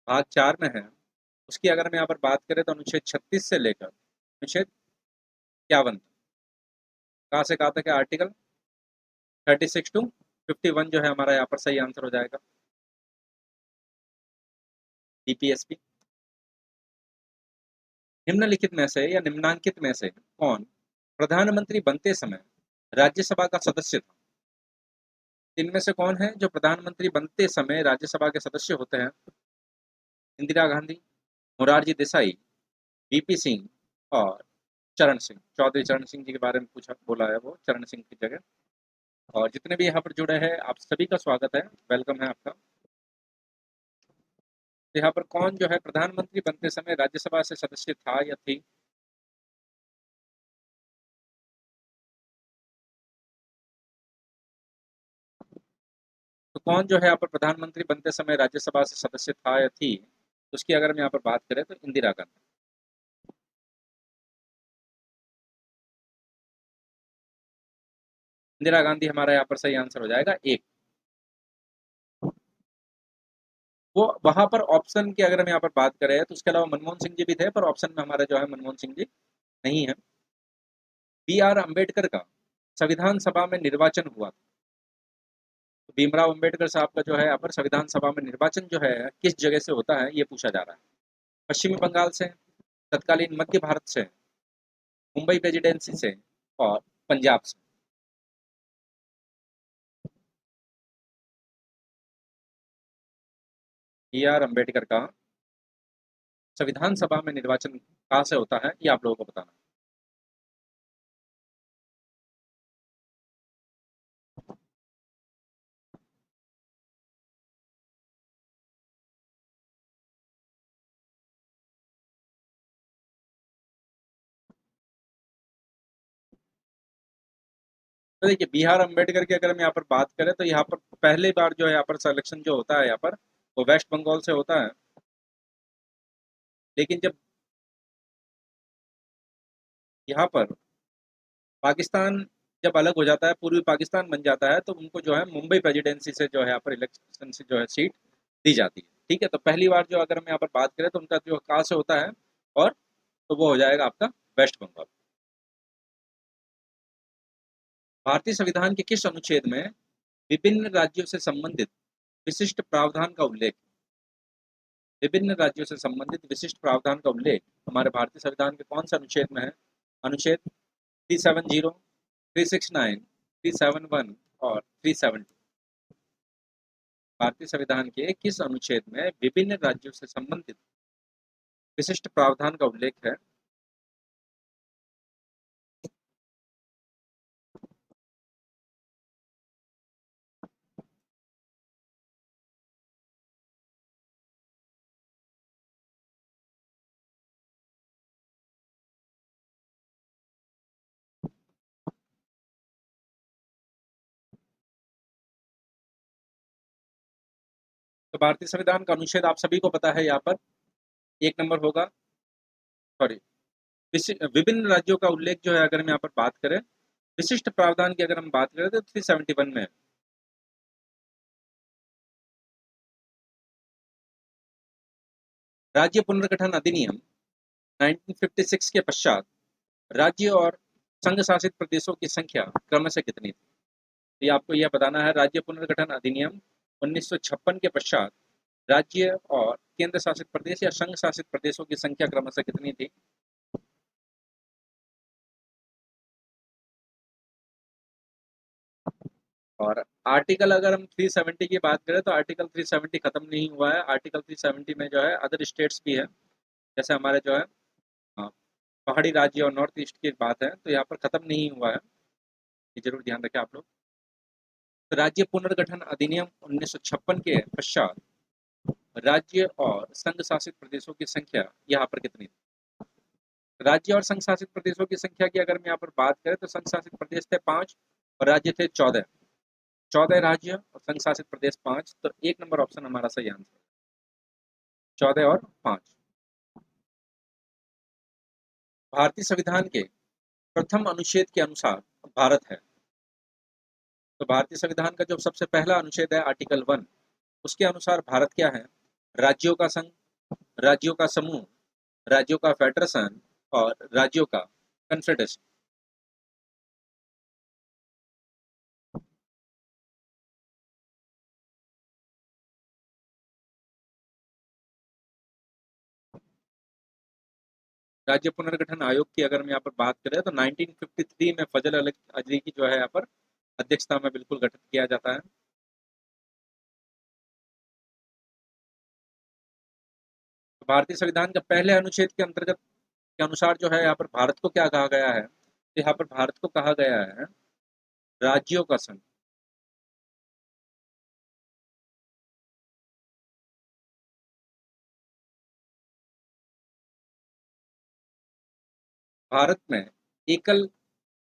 Speaker 1: भाग 4 में है। उसकी अगर हम यहाँ पर बात करें तो अनुच्छेद 36 से लेकर अनुच्छेद 51, कहाँ से कहाँ तक है? आर्टिकल 36 टू 51 जो है हमारा यहाँ पर सही आंसर हो जाएगा, डीपीएसपी। निम्नलिखित में से या निम्नांकित में से कौन प्रधानमंत्री बनते समय राज्यसभा का सदस्य था? इनमें से कौन है जो प्रधानमंत्री बनते समय राज्यसभा के सदस्य होते हैं? इंदिरा गांधी, मोरारजी देसाई, वीपी सिंह और चरण सिंह। चौधरी चरण सिंह जी के बारे में पूछा, बोला है वो चरण सिंह की जगह। और जितने भी यहाँ पर जुड़े हैं आप सभी का स्वागत है, वेलकम है आपका। तो यहाँ पर कौन जो है प्रधानमंत्री बनते समय राज्यसभा से सदस्य था या थी? तो कौन जो है यहाँ पर प्रधानमंत्री बनते समय राज्यसभा से सदस्य था या थी? तो उसकी अगर हम यहाँ पर बात करें तो इंदिरा गांधी। इंदिरा गांधी हमारा यहाँ पर सही आंसर हो जाएगा एक। वो वहां पर ऑप्शन की अगर हम यहाँ पर बात करें तो उसके अलावा मनमोहन सिंह जी भी थे, पर ऑप्शन में हमारा जो है मनमोहन सिंह जी नहीं है। बी आर अम्बेडकर का संविधान सभा में निर्वाचन हुआ था। तो भीमराव अम्बेडकर साहब का जो है यहाँ पर संविधान सभा में निर्वाचन जो है किस जगह से होता है, ये पूछा जा रहा है। पश्चिमी बंगाल से, तत्कालीन मध्य भारत से, मुंबई प्रेसिडेंसी से और पंजाब से। बी आर अम्बेडकर का संविधान सभा में निर्वाचन कहाँ से होता है, ये आप लोगों को बताना है। तो देखिए, बी आर अम्बेडकर की अगर हम यहाँ पर बात करें तो यहाँ पर पहली बार जो है यहाँ पर सिलेक्शन जो होता है यहाँ पर वो वेस्ट बंगाल से होता है। लेकिन जब यहाँ पर पाकिस्तान जब अलग हो जाता है, पूर्वी पाकिस्तान बन जाता है, तो उनको जो है मुंबई प्रेसिडेंसी से जो है यहाँ पर इलेक्शन से जो है सीट दी जाती है। ठीक है, तो पहली बार जो अगर हम यहाँ पर बात करें तो उनका जो कहाँ से होता है, और तो वो हो जाएगा आपका वेस्ट बंगाल। भारतीय संविधान के किस अनुच्छेद में विभिन्न राज्यों से संबंधित विशिष्ट प्रावधान का उल्लेख, विभिन्न राज्यों से संबंधित विशिष्ट प्रावधान का उल्लेख हमारे भारतीय संविधान के कौन से अनुच्छेद में है? अनुच्छेद 370, 369, 371 और 372। भारतीय संविधान के किस अनुच्छेद में विभिन्न राज्यों से संबंधित विशिष्ट प्रावधान का उल्लेख है? तो भारतीय संविधान का अनुच्छेद आप सभी को पता है, यहाँ पर एक नंबर होगा, सॉरी, विभिन्न राज्यों का उल्लेख जो है अगर हम यहाँ पर बात करें, विशिष्ट प्रावधान की अगर हम बात करें तो 371 में है। राज्य पुनर्गठन अधिनियम 1956 के पश्चात राज्य और संघ शासित प्रदेशों की संख्या क्रमशः कितनी थी? ये आपको यह बताना है। राज्य पुनर्गठन अधिनियम 1956 के पश्चात राज्य और केंद्र शासित प्रदेश या संघ शासित प्रदेशों की संख्या क्रमशः कितनी थी? और आर्टिकल अगर हम 370 की बात करें तो आर्टिकल 370 खत्म नहीं हुआ है। आर्टिकल 370 में जो है अदर स्टेट्स भी है, जैसे हमारे जो है अ, पहाड़ी राज्य और नॉर्थ ईस्ट की बात है, तो यहाँ पर खत्म नहीं हुआ है, ये जरूर ध्यान रखें आप लोग। तो राज्य पुनर्गठन अधिनियम 1956 के पश्चात राज्य और संघ शासित प्रदेशों की संख्या यहाँ पर कितनी थी? राज्य और संघ शासित प्रदेशों की संख्या की अगर हम यहाँ पर बात करें तो संघ शासित प्रदेश थे 5 और राज्य थे 14। 14 राज्य और संघ शासित प्रदेश 5, तो एक नंबर ऑप्शन हमारा सही आंसर, 14 और 5। भारतीय संविधान के प्रथम अनुच्छेद के अनुसार भारत है। तो भारतीय संविधान का जो सबसे पहला अनुच्छेद है आर्टिकल 1, उसके अनुसार भारत क्या है? राज्यों का संघ, राज्यों का समूह, राज्यों का फेडरेशन और राज्यों का कन्फेडरेशन। राज्य पुनर्गठन आयोग की अगर हम यहाँ पर बात करें तो 1953 में फजल अली की जो है यहाँ पर अध्यक्षता में बिल्कुल गठित किया जाता है। तो भारतीय संविधान के पहले अनुच्छेद के अंतर्गत के अनुसार जो है यहाँ पर भारत को क्या कहा गया है? तो यहाँ पर भारत को कहा गया है राज्यों का संघ। भारत में एकल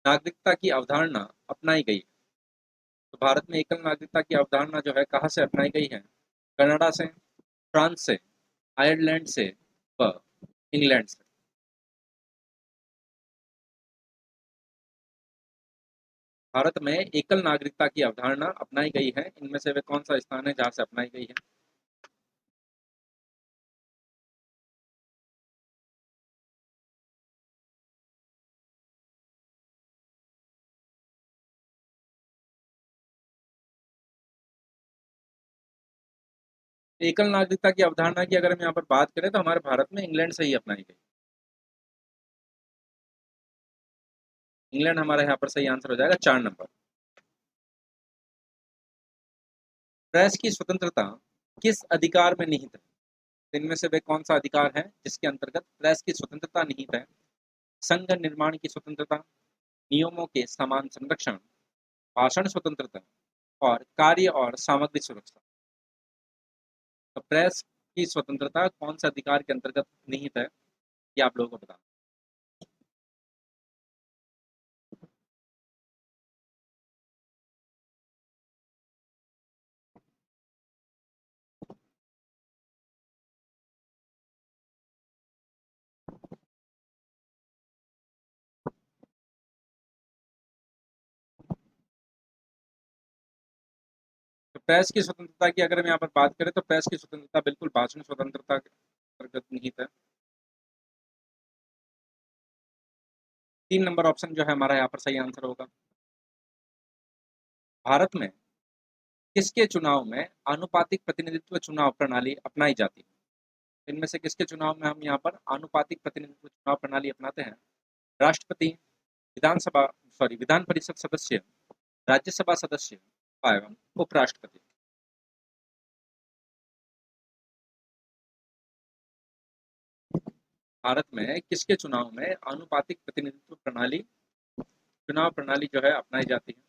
Speaker 1: नागरिकता की अवधारणा अपनाई गई। तो भारत में एकल नागरिकता की अवधारणा जो है कहाँ से अपनाई गई है? कनाडा से, फ्रांस से, आयरलैंड से व इंग्लैंड से। भारत में एकल नागरिकता की अवधारणा अपनाई गई है, इनमें से वे कौन सा स्थान है जहाँ से अपनाई गई है? एकल नागरिकता की अवधारणा की अगर हम यहाँ पर बात करें तो हमारे भारत में इंग्लैंड से ही अपनाई गई। इंग्लैंड हमारा यहाँ पर सही आंसर हो जाएगा, 4 नंबर। प्रेस की स्वतंत्रता किस अधिकार में निहित है? इनमें से वे कौन सा अधिकार है जिसके अंतर्गत प्रेस की स्वतंत्रता निहित है? संघ निर्माण की स्वतंत्रता, नियमों के समान संरक्षण, भाषण स्वतंत्रता और कार्य और सामग्री सुरक्षा। तो प्रेस की स्वतंत्रता कौन सा अधिकार के अंतर्गत निहित है, ये आप लोगों को बताना। तो प्रेस की स्वतंत्रता की अगर हम यहाँ पर बात करें तो प्रेस की स्वतंत्रता बिल्कुल भाषण स्वतंत्रता के अंतर्गत निहित है। 3 नंबर ऑप्शन जो है हमारा यहाँ पर सही आंसर होगा। भारत में किसके चुनाव में आनुपातिक प्रतिनिधित्व चुनाव प्रणाली अपनाई जाती है? इनमें से किसके चुनाव में हम यहाँ पर आनुपातिक प्रतिनिधित्व चुनाव प्रणाली अपनाते हैं? राष्ट्रपति, विधानसभा, सॉरी विधान परिषद सदस्य, राज्यसभा सदस्य एवं उपराष्ट्रपति। भारत में किसके चुनाव में आनुपातिक प्रतिनिधित्व प्रणाली चुनाव प्रणाली जो है अपनाई जाती है?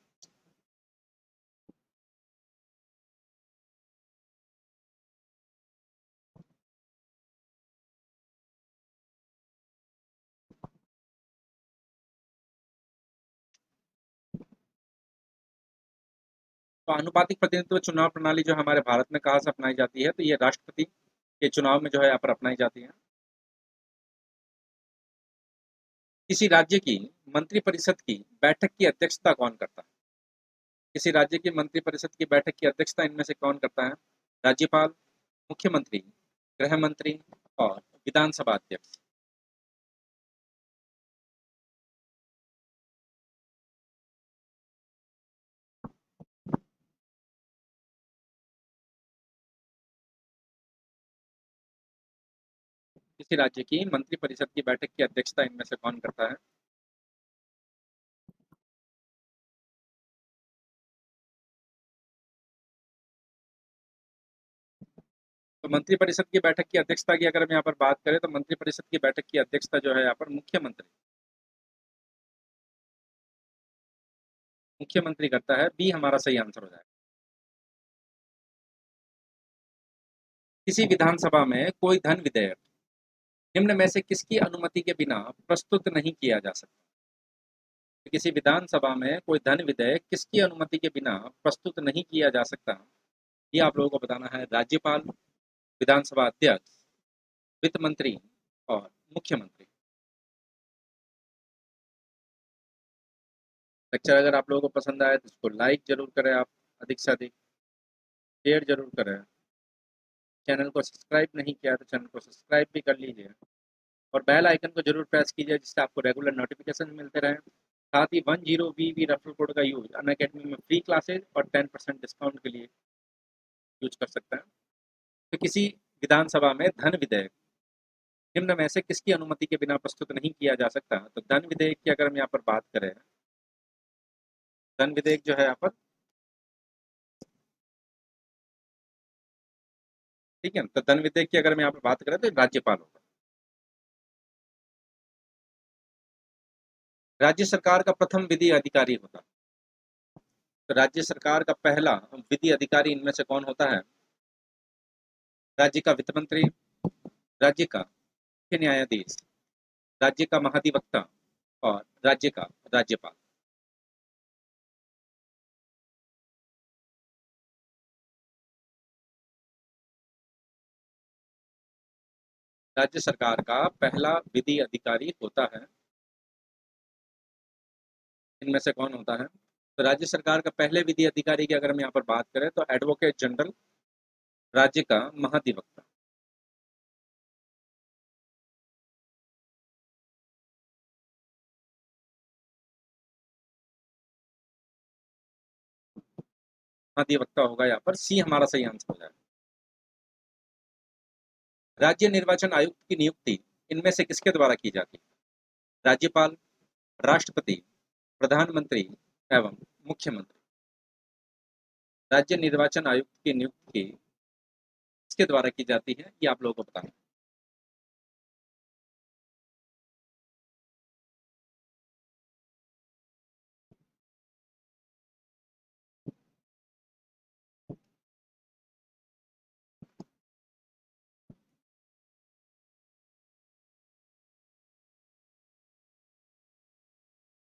Speaker 1: तो आनुपातिक प्रतिनिधित्व चुनाव प्रणाली जो हमारे भारत में कहाँ से अपनाई जाती है? तो ये राष्ट्रपति के चुनाव में जो है यहाँ पर अपनाई जाती है। किसी राज्य की मंत्रिपरिषद की बैठक की अध्यक्षता कौन करता है? किसी राज्य की मंत्रिपरिषद की बैठक की अध्यक्षता इनमें से कौन करता है? राज्यपाल, मुख्यमंत्री, गृह मंत्री और विधानसभा अध्यक्ष। किसी राज्य की मंत्रिपरिषद की बैठक की अध्यक्षता इनमें से कौन करता है? तो मंत्रिपरिषद की बैठक की अध्यक्षता की अगर हम यहाँ पर बात करें तो मंत्रिपरिषद की बैठक की अध्यक्षता जो है यहाँ पर मुख्यमंत्री करता है। बी हमारा सही आंसर हो जाएगा। किसी विधानसभा में कोई धन विधेयक निम्न में से किसकी अनुमति के बिना प्रस्तुत नहीं किया जा सकता? किसी विधानसभा में कोई धन विधेयक किसकी अनुमति के बिना प्रस्तुत नहीं किया जा सकता, ये आप लोगों को बताना है। राज्यपाल, विधानसभा अध्यक्ष, वित्त मंत्री और मुख्यमंत्री। लेक्चर अगर आप लोगों को पसंद आए तो इसको लाइक जरूर करें, आप अधिक से अधिक शेयर जरूर करें। चैनल को सब्सक्राइब नहीं किया तो चैनल को सब्सक्राइब भी कर लीजिए और बेल आइकन को जरूर प्रेस कीजिए जिससे आपको रेगुलर नोटिफिकेशन मिलते रहें। साथ ही 10VV रेफरल कोड का यूज अनअकैडमी में फ्री क्लासेज और 10% डिस्काउंट के लिए यूज कर सकते हैं। तो किसी विधानसभा में धन विधेयक निम्न में से किसकी अनुमति के बिना प्रस्तुत नहीं किया जा सकता? तो धन विधेयक की अगर हम यहाँ पर बात करें, धन विधेयक जो है यहाँ पर, ठीक है, तो धन विधेयक की अगर हम यहाँ पर बात करें तो राज्यपाल होगा। राज्य सरकार का प्रथम विधि अधिकारी होता है। तो राज्य सरकार का पहला विधि अधिकारी इनमें से कौन होता है? राज्य का वित्त मंत्री, राज्य का मुख्य न्यायाधीश, राज्य का महाधिवक्ता और राज्य का राज्यपाल। राज्य सरकार का पहला विधि अधिकारी होता है, इनमें से कौन होता है? तो राज्य सरकार का पहले विधि अधिकारी की अगर हम यहाँ पर बात करें तो एडवोकेट जनरल, राज्य का महाधिवक्ता। महाधिवक्ता होगा यहाँ पर, सी हमारा सही आंसर हो जाएगा। राज्य निर्वाचन आयुक्त की नियुक्ति इनमें से किसके द्वारा की जाती है? राज्यपाल, राष्ट्रपति, प्रधानमंत्री एवं मुख्यमंत्री। राज्य निर्वाचन आयुक्त की नियुक्ति किसके द्वारा की जाती है, ये आप लोगों को बताना है।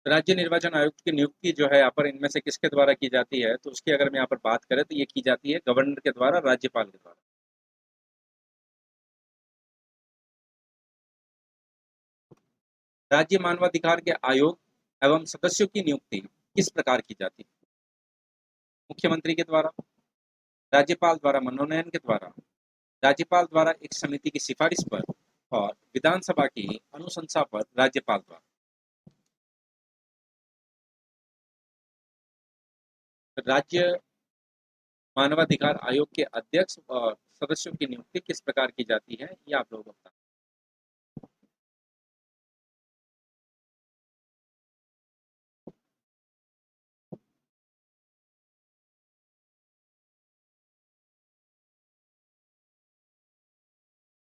Speaker 1: राज्य निर्वाचन आयुक्त की नियुक्ति जो है यहाँ पर इनमें से किसके द्वारा की जाती है, तो उसकी अगर हम यहाँ पर बात करें तो ये की जाती है गवर्नर के द्वारा, राज्यपाल के द्वारा। राज्य मानवाधिकार के आयोग एवं सदस्यों की नियुक्ति किस प्रकार की जाती है? मुख्यमंत्री के द्वारा, राज्यपाल द्वारा मनोनयन के द्वारा, राज्यपाल द्वारा एक समिति की सिफारिश पर, और विधानसभा की अनुशंसा पर राज्यपाल द्वारा। राज्य मानवाधिकार आयोग के अध्यक्ष और सदस्यों की नियुक्ति किस प्रकार की जाती है, ये आप लोगों को बताना है।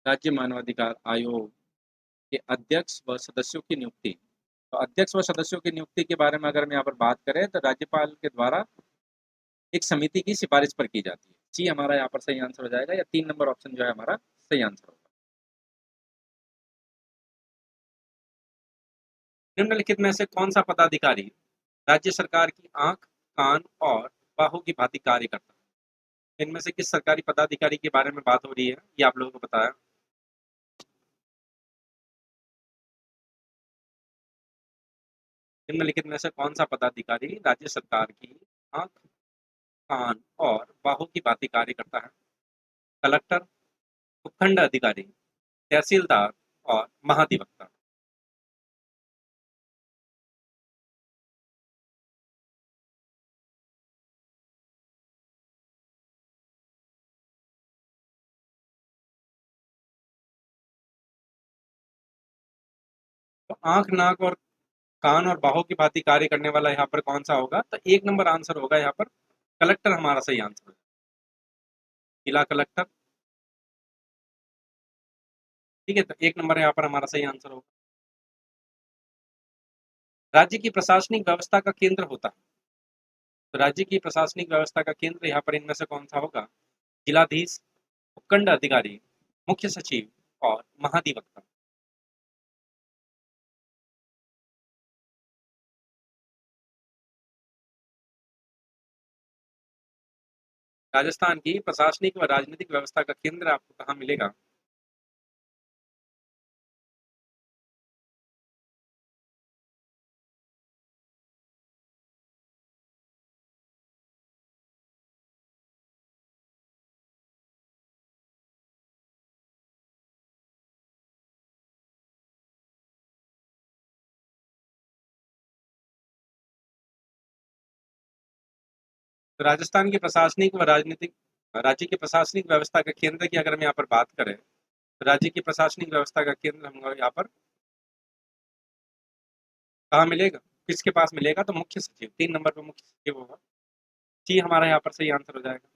Speaker 1: राज्य मानवाधिकार आयोग के अध्यक्ष व सदस्यों की नियुक्ति, तो अध्यक्ष व सदस्यों की नियुक्ति के बारे में अगर हम यहाँ पर बात करें तो राज्यपाल के द्वारा एक समिति की सिफारिश पर की जाती है। सी हमारा यहाँ पर सही आंसर हो जाएगा, या 3 नंबर ऑप्शन जो है हमारा सही आंसर होगा। निम्नलिखित में से कौन सा पदाधिकारी राज्य सरकार की आंख, कान और बाहों की भांति कार्य करता है? इनमें से किस सरकारी पदाधिकारी के बारे में बात हो रही है, ये आप लोगों को बताया। निम्नलिखित में से कौन सा पदाधिकारी राज्य सरकार की आंख, कान और बाहों की भांति कार्य करता है? कलेक्टर, उपखंड अधिकारी, तहसीलदार और महाधिवक्ता। तो आंख, नाक और कान और बाहों की भांति कार्य करने वाला यहाँ पर कौन सा होगा, तो 1 नंबर आंसर होगा यहाँ पर कलेक्टर हमारा सही आंसर है। जिला कलेक्टर। ठीक है, तो 1 नंबर यहाँ पर हमारा सही आंसर होगा। राज्य की प्रशासनिक व्यवस्था का केंद्र होता है, तो राज्य की प्रशासनिक व्यवस्था का केंद्र यहाँ पर इनमें से कौन सा होगा? जिलाधीश, उपखंड अधिकारी, मुख्य सचिव और महाधिवक्ता। राजस्थान की प्रशासनिक व राजनीतिक व्यवस्था का केंद्र आपको कहाँ मिलेगा? तो राजस्थान की प्रशासनिक व राजनीतिक राज्य की प्रशासनिक व्यवस्था का केंद्र की अगर हम यहाँ पर बात करें, तो राज्य की प्रशासनिक व्यवस्था का केंद्र हम यहाँ पर कहाँ मिलेगा, किसके पास मिलेगा? तो मुख्य सचिव, 3 नंबर पर मुख्य सचिव होगा। सी हमारा यहाँ पर सही आंसर हो जाएगा।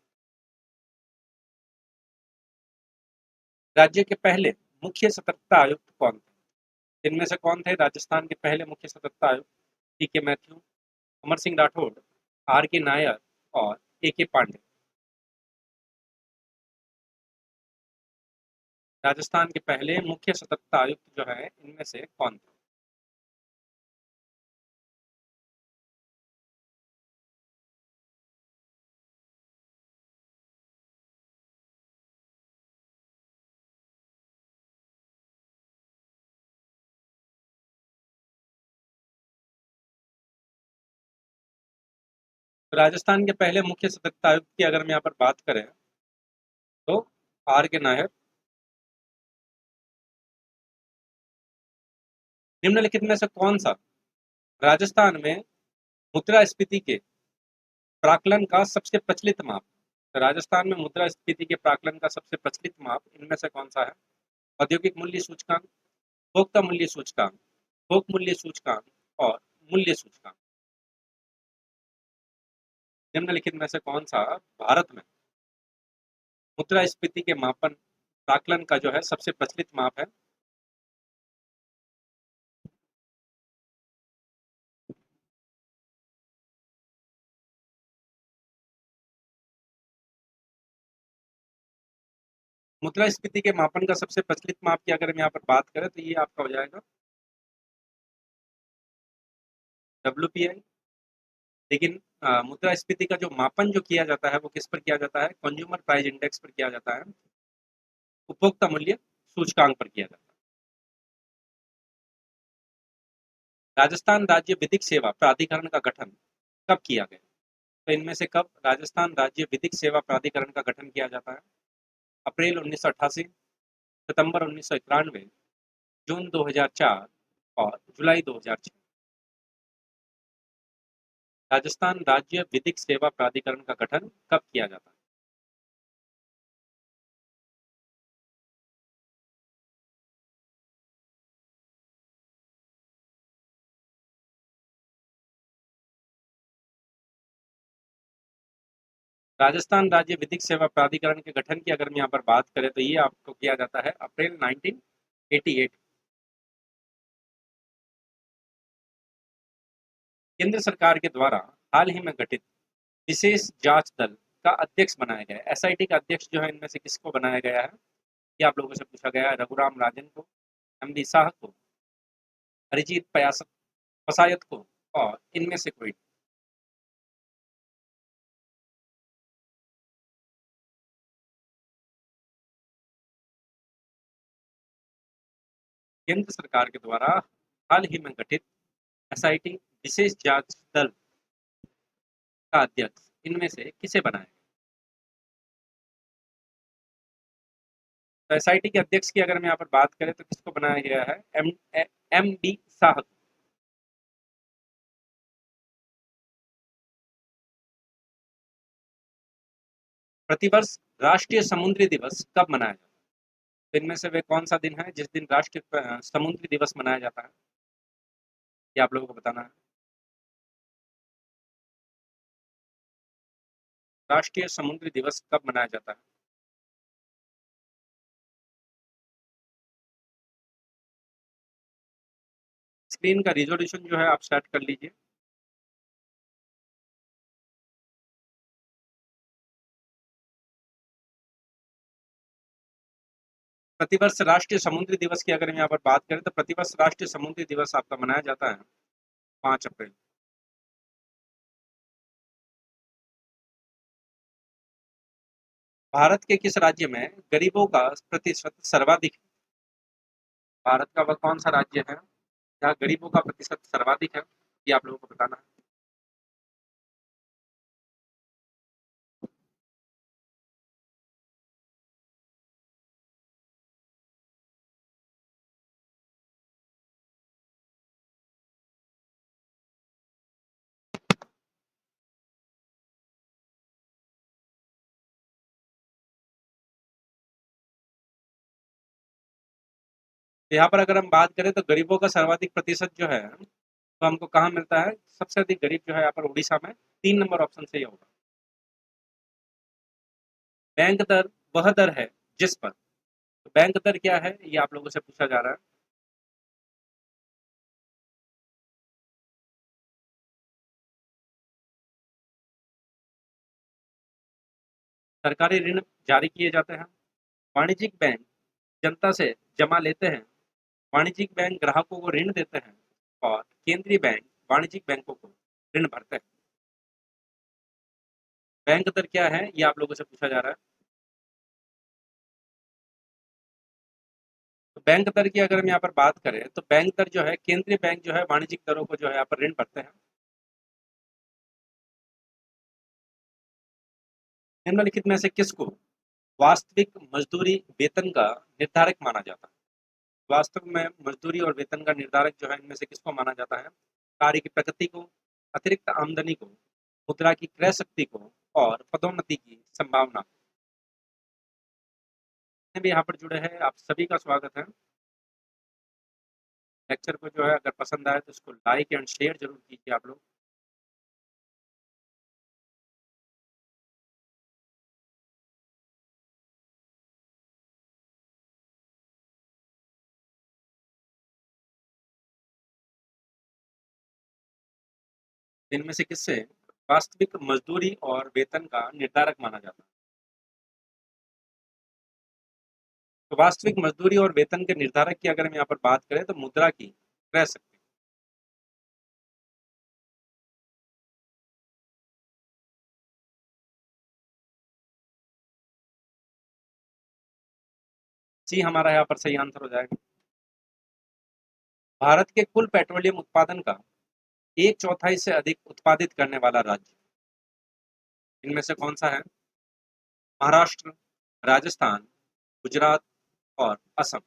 Speaker 1: राज्य के पहले मुख्य सतर्कता आयुक्त कौन थे? इनमें से कौन थे राजस्थान के पहले मुख्य सतर्कता आयुक्त? T K Mathew, Amar Singh Rathore, R K Nair और ए के पांडे। राजस्थान के पहले मुख्य सतर्कता आयुक्त जो है इनमें से कौन थे? तो राजस्थान के पहले मुख्य सतर्कता आयुक्त की अगर हम यहाँ पर बात करें तो आर के नायर। निम्नलिखित में से कौन सा राजस्थान में मुद्रास्फीति के प्राकलन का सबसे प्रचलित माप? तो राजस्थान में मुद्रास्फीति के प्राकलन का सबसे प्रचलित माप इनमें से कौन सा है? औद्योगिक मूल्य सूचकांक, उपभोक्ता मूल्य सूचकांक, थोक मूल्य सूचकांक और मूल्य सूचकांक। निम्नलिखित में से कौन सा भारत में मुद्रास्फीति के मापन प्राक्कलन का जो है सबसे प्रचलित माप है? मुद्रास्फीति के मापन का सबसे प्रचलित माप की अगर हम यहाँ पर बात करें तो ये आपका हो जाएगा WPI। लेकिन मुद्रास्फीति का जो मापन जो किया जाता है वो किस पर किया जाता है? कंज्यूमर प्राइस इंडेक्स पर किया जाता है, उपभोक्ता मूल्य सूचकांक पर किया जाता है। राजस्थान राज्य विधिक सेवा प्राधिकरण का गठन कब किया गया? तो इनमें से कब राजस्थान राज्य विधिक सेवा प्राधिकरण का गठन किया जाता है? अप्रैल 1988, सितंबर 1991, जून 2004 और जुलाई 2006। राजस्थान राज्य विधिक सेवा प्राधिकरण का गठन कब किया जाता है? राजस्थान राज्य विधिक सेवा प्राधिकरण के गठन की अगर हम यहाँ पर बात करें तो ये आपको किया जाता है अप्रैल 1988। केंद्र सरकार के द्वारा हाल ही में गठित विशेष जांच दल का अध्यक्ष बनाया गया है, एसआईटी का अध्यक्ष जो है इनमें से किसको बनाया गया है? ये आप लोगों से पूछा गया है। रघुराम राजन को, एमबी शाह को, अरिजीत पसायत को और इनमें से कोई? केंद्र सरकार के द्वारा हाल ही में गठित एसआईटी विशेष जांच दल का अध्यक्ष इनमें से किसे बनाया गया? तो एसआईटी के अध्यक्ष की अगर हम यहाँ पर बात करें तो किसको बनाया गया है? M B Shah. प्रतिवर्ष राष्ट्रीय समुद्री दिवस कब मनाया जाता है? तो इनमें से वे कौन सा दिन है जिस दिन राष्ट्रीय समुद्री दिवस मनाया जाता है? ये आप लोगों को बताना है। राष्ट्रीय समुद्री दिवस कब मनाया जाता है? स्क्रीन का रिजोल्यूशन जो है आप सेट कर लीजिए। प्रतिवर्ष राष्ट्रीय समुद्री दिवस की अगर हम यहाँ पर बात करें तो प्रतिवर्ष राष्ट्रीय समुद्री दिवस आपका मनाया जाता है 5 अप्रैल। भारत के किस राज्य में गरीबों का प्रतिशत सर्वाधिक है? भारत का वह कौन सा राज्य है जहाँ गरीबों का प्रतिशत सर्वाधिक है? ये आप लोगों को बताना है। तो यहाँ पर अगर हम बात करें तो गरीबों का सर्वाधिक प्रतिशत जो है तो हमको कहाँ मिलता है? सबसे अधिक गरीब जो है यहाँ पर उड़ीसा में, 3 नंबर ऑप्शन से ही होगा। बैंक दर वह दर है जिस पर, तो बैंक दर क्या है ये आप लोगों से पूछा जा रहा है। सरकारी ऋण जारी किए जाते हैं, वाणिज्यिक बैंक जनता से जमा लेते हैं, वाणिज्यिक बैंक ग्राहकों को ऋण देते हैं और केंद्रीय बैंक वाणिज्यिक बैंकों को ऋण भरते हैं। बैंक दर क्या है ये आप लोगों से पूछा जा रहा है। तो बैंक दर की अगर हम यहाँ पर बात करें तो बैंक दर जो है केंद्रीय बैंक जो है वाणिज्यिक दरों को जो है यहाँ पर ऋण भरते हैं। निम्नलिखित में से किसको वास्तविक मजदूरी वेतन का निर्धारक माना जाता है? वास्तव में मजदूरी और वेतन का निर्धारक जो है इनमें से किसको माना जाता है? कार्य की प्रगति को, अतिरिक्त आमदनी को, मुद्रा की क्रय शक्ति को और पदोन्नति की संभावना को। जितने भी यहाँ पर जुड़े हैं आप सभी का स्वागत है। लेक्चर को जो है अगर पसंद आए तो उसको लाइक एंड शेयर जरूर कीजिए आप लोग। इनमें से किससे वास्तविक मजदूरी और वेतन का निर्धारक माना जाता है? तो वास्तविक मजदूरी और वेतन के निर्धारक की अगर हम यहाँ पर बात करें तो मुद्रा की रह सकती है। सी हमारा यहाँ पर सही आंसर हो जाएगा। भारत के कुल पेट्रोलियम उत्पादन का एक चौथाई से अधिक उत्पादित करने वाला राज्य इनमें से कौन सा है? महाराष्ट्र, राजस्थान, गुजरात और असम।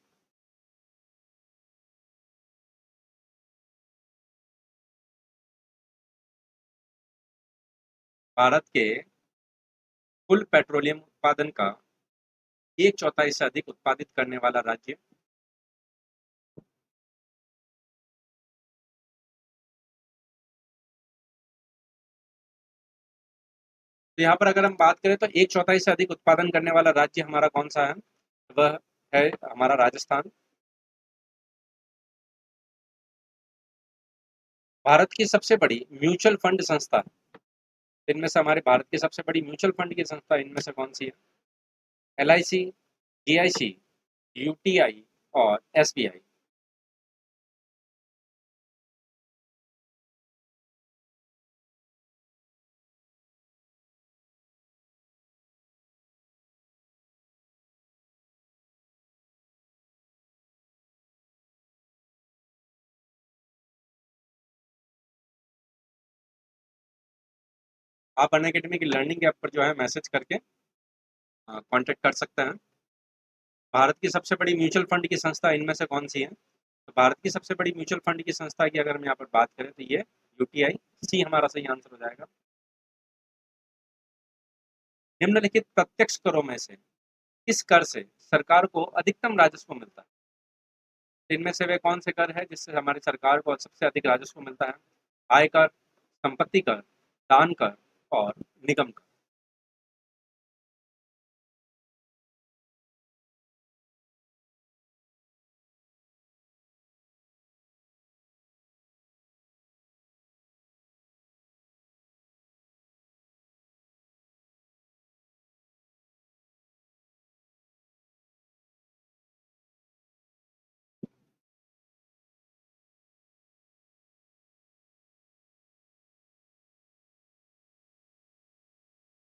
Speaker 1: भारत के कुल पेट्रोलियम उत्पादन का एक चौथाई से अधिक उत्पादित करने वाला राज्य। तो यहाँ पर अगर हम बात करें तो एक चौथाई से अधिक उत्पादन करने वाला राज्य हमारा कौन सा है? वह है हमारा राजस्थान। भारत की सबसे बड़ी म्यूचुअल फंड संस्था इनमें से हमारे भारत की सबसे बड़ी म्यूचुअल फंड की संस्था इनमें से कौन सी है? LIC, GIC, UTI और SBI। आप अनअकैडमी की लर्निंग ऐप पर जो है मैसेज करके कांटेक्ट कर सकते हैं। भारत की सबसे बड़ी म्यूचुअल फंड की संस्था इनमें से कौन सी है? तो भारत की सबसे बड़ी म्यूचुअल फंड की संस्था की अगर हम यहाँ पर बात करें तो ये UTI, सी हमारा सही आंसर हो जाएगा। निम्नलिखित प्रत्यक्ष करों में से किस कर से सरकार को अधिकतम राजस्व मिलता है? इनमें से वे कौन से कर है जिससे हमारी सरकार को सबसे अधिक राजस्व मिलता है? आयकर, संपत्ति कर, दान कर और निगम कर।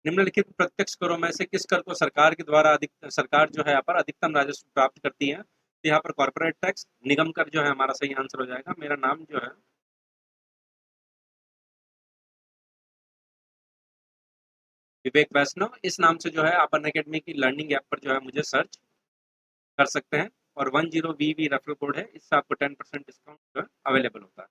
Speaker 1: निम्नलिखित प्रत्यक्ष करों में से किस कर को सरकार के द्वारा अधिक सरकार जो है यहाँ पर अधिकतम राजस्व प्राप्त करती है? तो यहाँ पर कॉर्पोरेट टैक्स, निगम कर जो है हमारा सही आंसर हो जाएगा। मेरा नाम जो है विवेक वैष्णव, इस नाम से जो है आप अनअकैडमी की लर्निंग ऐप पर जो है मुझे सर्च कर सकते हैं और 10VV रेफरल कोड है, इससे आपको 10% डिस्काउंट जो है अवेलेबल होता है।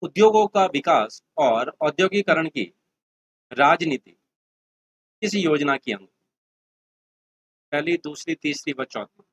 Speaker 1: उद्योगों का विकास और औद्योगिकरण की राजनीति किस योजना की अंग? पहली, दूसरी, तीसरी व चौथी।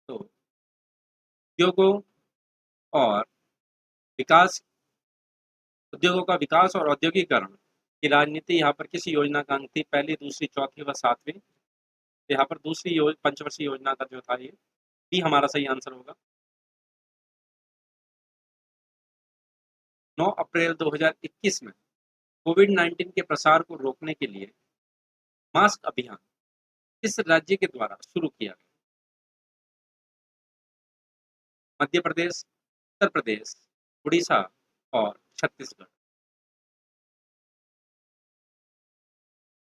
Speaker 1: 2, उद्योगों और विकास उद्योगों का विकास और औद्योगिकरण की राजनीति यहाँ पर किस योजना का अंग थी? पहली, दूसरी, चौथी व सातवीं। यहाँ पर दूसरी पंचवर्षीय योजना का जो था ये भी हमारा सही आंसर होगा। 9 अप्रैल 2021 में कोविड-19 के प्रसार को रोकने के लिए मास्क अभियान किस राज्य के द्वारा शुरू किया गया? मध्य प्रदेश, उत्तर प्रदेश, उड़ीसा और छत्तीसगढ़।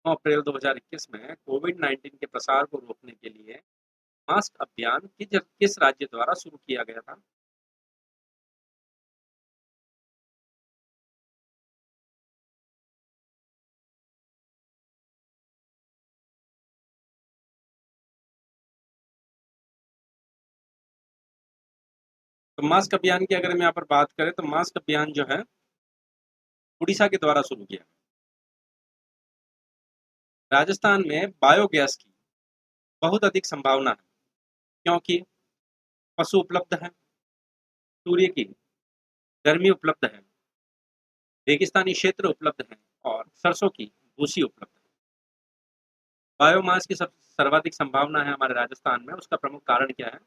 Speaker 1: 9 अप्रैल 2021 में कोविड-19 के प्रसार को रोकने के लिए मास्क अभियान किस राज्य द्वारा शुरू किया गया था? तो मास्क अभियान की अगर हम यहाँ पर बात करें तो मास्क अभियान जो है उड़ीसा के द्वारा शुरू किया। राजस्थान में बायोगैस की बहुत अधिक संभावना है क्योंकि पशु उपलब्ध है, सूर्य की गर्मी उपलब्ध है, रेगिस्तानी क्षेत्र उपलब्ध है और सरसों की भूसी उपलब्ध है। बायोमास की सब सर्वाधिक संभावना है हमारे राजस्थान में, उसका प्रमुख कारण क्या है?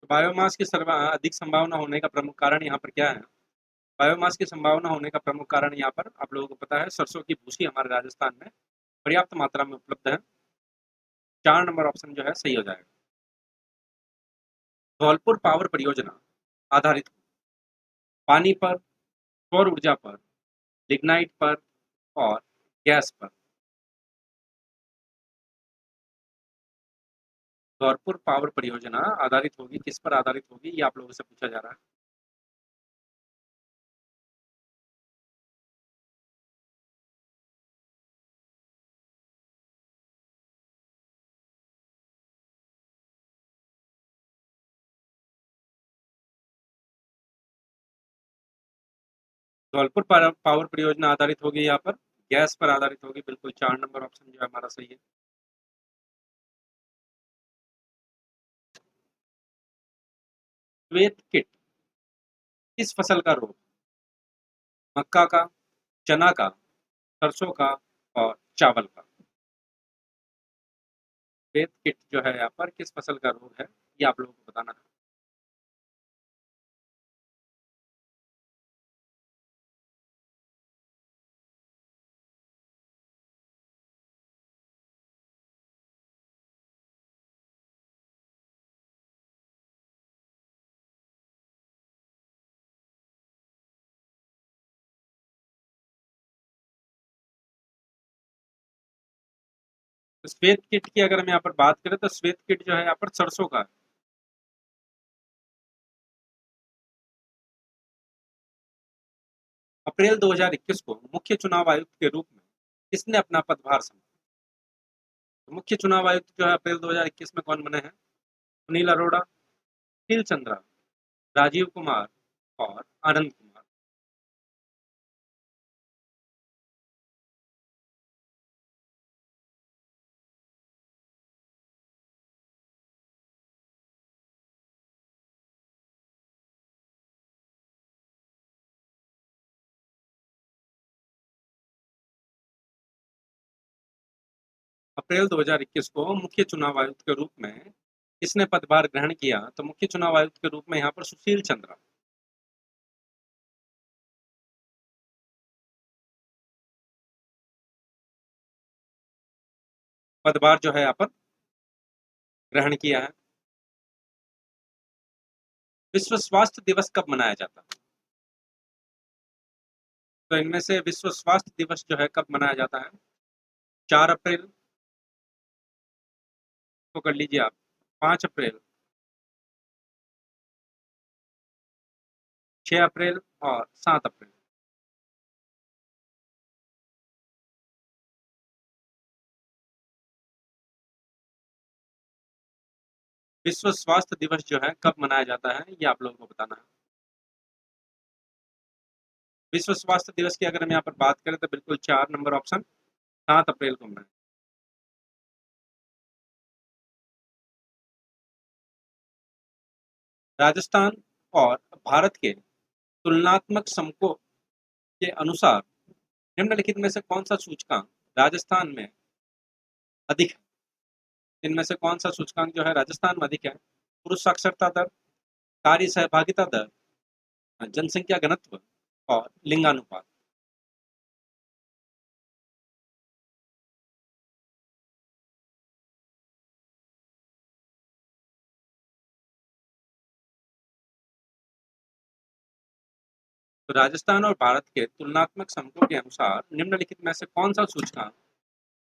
Speaker 1: तो बायोमास की अधिक संभावना होने का प्रमुख कारण यहाँ पर क्या है? बायोमास की संभावना होने का प्रमुख कारण यहाँ पर आप लोगों को पता है, सरसों की भूसी हमारे राजस्थान में पर्याप्त मात्रा में उपलब्ध है। 4 नंबर ऑप्शन जो है सही हो जाएगा। धौलपुर पावर परियोजना आधारित पानी पर, सौर ऊर्जा पर, लिग्नाइट पर और गैस पर। धौलपुर पावर परियोजना आधारित होगी, किस पर आधारित होगी, ये आप लोगों से पूछा जा रहा है। धौलपुर पावर परियोजना आधारित होगी, यहाँ पर गैस पर आधारित होगी। बिल्कुल 4 नंबर ऑप्शन जो है हमारा सही है। श्वेत किट किस फसल का रोग? मक्का का, चना का, सरसों का और चावल का। श्वेत किट जो है यहाँ पर किस फसल का रोग है, ये आप लोगों को बताना है। तो श्वेत किट की अगर हम यहाँ पर बात करें तो श्वेत किट जो है यहाँ पर सरसों का है। अप्रैल 2021 को मुख्य चुनाव आयुक्त के रूप में किसने अपना पदभार संभाला? तो मुख्य चुनाव आयुक्त जो है अप्रैल 2021 में कौन बने हैं? सुनील अरोड़ा, सुशील चंद्रा, राजीव कुमार और आनंद कुमार। अप्रैल 2021 को मुख्य चुनाव आयुक्त के रूप में किसने पदभार ग्रहण किया? तो मुख्य चुनाव आयुक्त के रूप में यहाँ पर सुशील चंद्रा। पदभार जो है यहाँ पर ग्रहण किया है। विश्व स्वास्थ्य दिवस कब मनाया जाता है? तो इनमें से विश्व स्वास्थ्य दिवस जो है कब मनाया जाता है? 4 अप्रैल को कर लीजिए आप, 5 अप्रैल, 6 अप्रैल और 7 अप्रैल। विश्व स्वास्थ्य दिवस जो है कब मनाया जाता है, ये आप लोगों को बताना है। विश्व स्वास्थ्य दिवस की अगर हम यहाँ पर बात करें तो बिल्कुल 4 नंबर ऑप्शन, 7 अप्रैल को मनाया। राजस्थान और भारत के तुलनात्मक समको के अनुसार निम्नलिखित में से कौन सा सूचकांक राजस्थान में अधिक है? इनमें से कौन सा सूचकांक जो है राजस्थान में अधिक है? पुरुष साक्षरता दर, कार्य सहभागिता दर, जनसंख्या घनत्व और लिंगानुपात। तो राजस्थान और भारत के तुलनात्मक समको के अनुसार निम्नलिखित में से कौन सा सूचकांक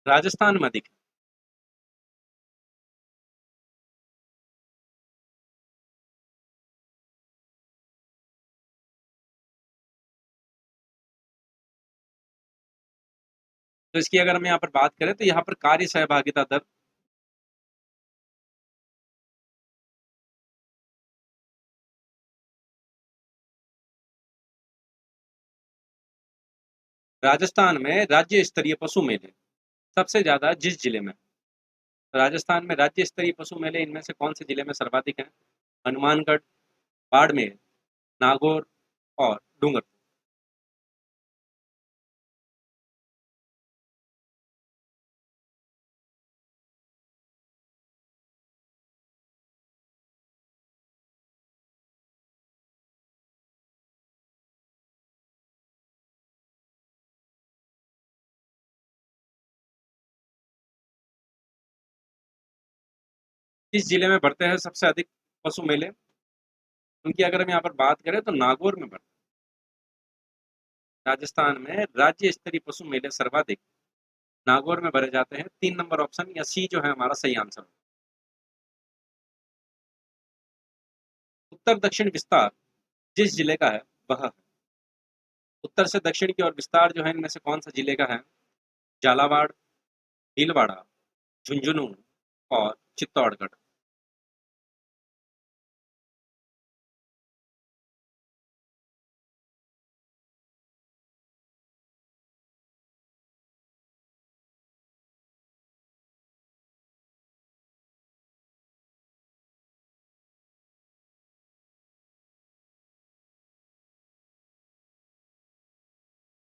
Speaker 1: राजस्थान में अधिक है? तो इसकी अगर हम यहाँ पर बात करें तो यहाँ पर कार्य सहभागिता दर राजस्थान में राज्य स्तरीय पशु मेले सबसे ज्यादा जिस जिले में, राजस्थान में राज्य स्तरीय पशु मेले इनमें से कौन से जिले में सर्वाधिक हैं? हनुमानगढ़, बाड़मेर, नागौर और डूंगरपुर। इस जिले में बढ़ते हैं सबसे अधिक पशु मेले, उनकी अगर हम यहाँ पर बात करें तो नागौर में बढ़ते हैं। राजस्थान में राज्य स्तरीय पशु मेले सर्वाधिक नागौर में भरे जाते हैं। 3 नंबर ऑप्शन या सी जो है हमारा सही आंसर। उत्तर दक्षिण विस्तार जिस जिले का है वह है। उत्तर से दक्षिण की ओर विस्तार जो है इनमें से कौन सा जिले का है? झालावाड़, भीलवाड़ा, झुंझुनू और चित्तौड़गढ़।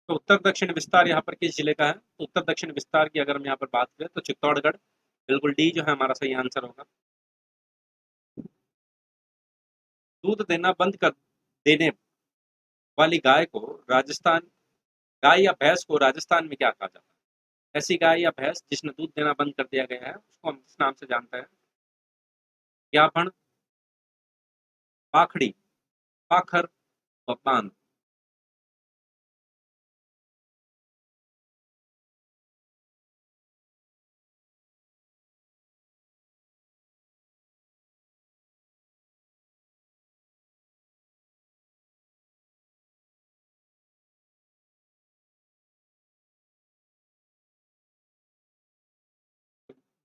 Speaker 1: तो उत्तर दक्षिण विस्तार यहाँ पर किस जिले का है? तो उत्तर दक्षिण विस्तार की अगर हम यहाँ पर बात करें तो चित्तौड़गढ़। बिल्कुल डी जो है हमारा सही आंसर होगा। दूध देना बंद कर देने वाली गाय को राजस्थान गाय या भैंस को राजस्थान में क्या कहा जाता है? ऐसी गाय या भैंस जिसने दूध देना बंद कर दिया गया है उसको हम किस नाम से जानते हैं? ज्ञापन, पाखड़ी, पाखर व पान।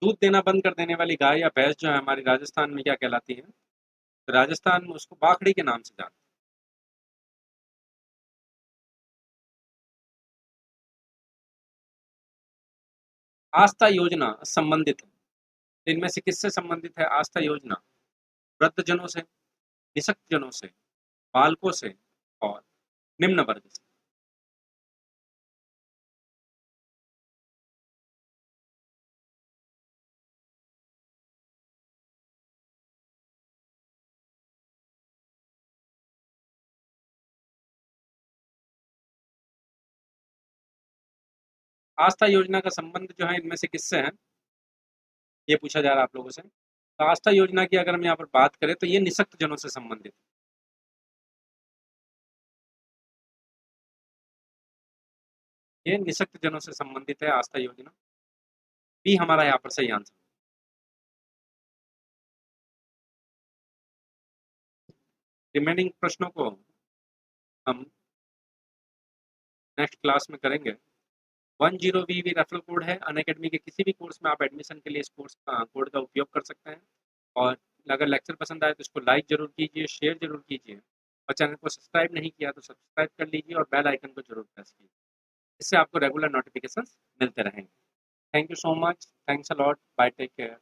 Speaker 1: दूध देना बंद कर देने वाली गाय या भैंस जो है हमारी राजस्थान में क्या कहलाती है? तो राजस्थान में उसको बाखड़ी के नाम से जानते हैं। आस्था योजना संबंधित है, तो इनमें से किससे संबंधित है आस्था योजना? वृद्धजनों से, निशक्त जनों से, बालकों से और निम्न वर्ग से। आस्था योजना का संबंध जो है इनमें से किससे है, ये पूछा जा रहा है आप लोगों से। तो आस्था योजना की अगर हम यहाँ पर बात करें तो ये निशक्त जनों से संबंधित है। ये निशक्त जनों से संबंधित है आस्था योजना। बी हमारा यहाँ पर सही आंसर। रिमेनिंग प्रश्नों को हम नेक्स्ट क्लास में करेंगे। 10 VV रेफरल कोड है। अनअकैडमी के किसी भी कोर्स में आप एडमिशन के लिए इस कोर्स का कोड का उपयोग कर सकते हैं। और अगर लेक्चर पसंद आए तो इसको लाइक जरूर कीजिए, शेयर जरूर कीजिए और चैनल को सब्सक्राइब नहीं किया तो सब्सक्राइब कर लीजिए और बेल आइकन को जरूर प्रेस कीजिए। इससे आपको रेगुलर नोटिफिकेशन मिलते रहेंगे। Thank you so much. Thanks a lot. Bye, take care.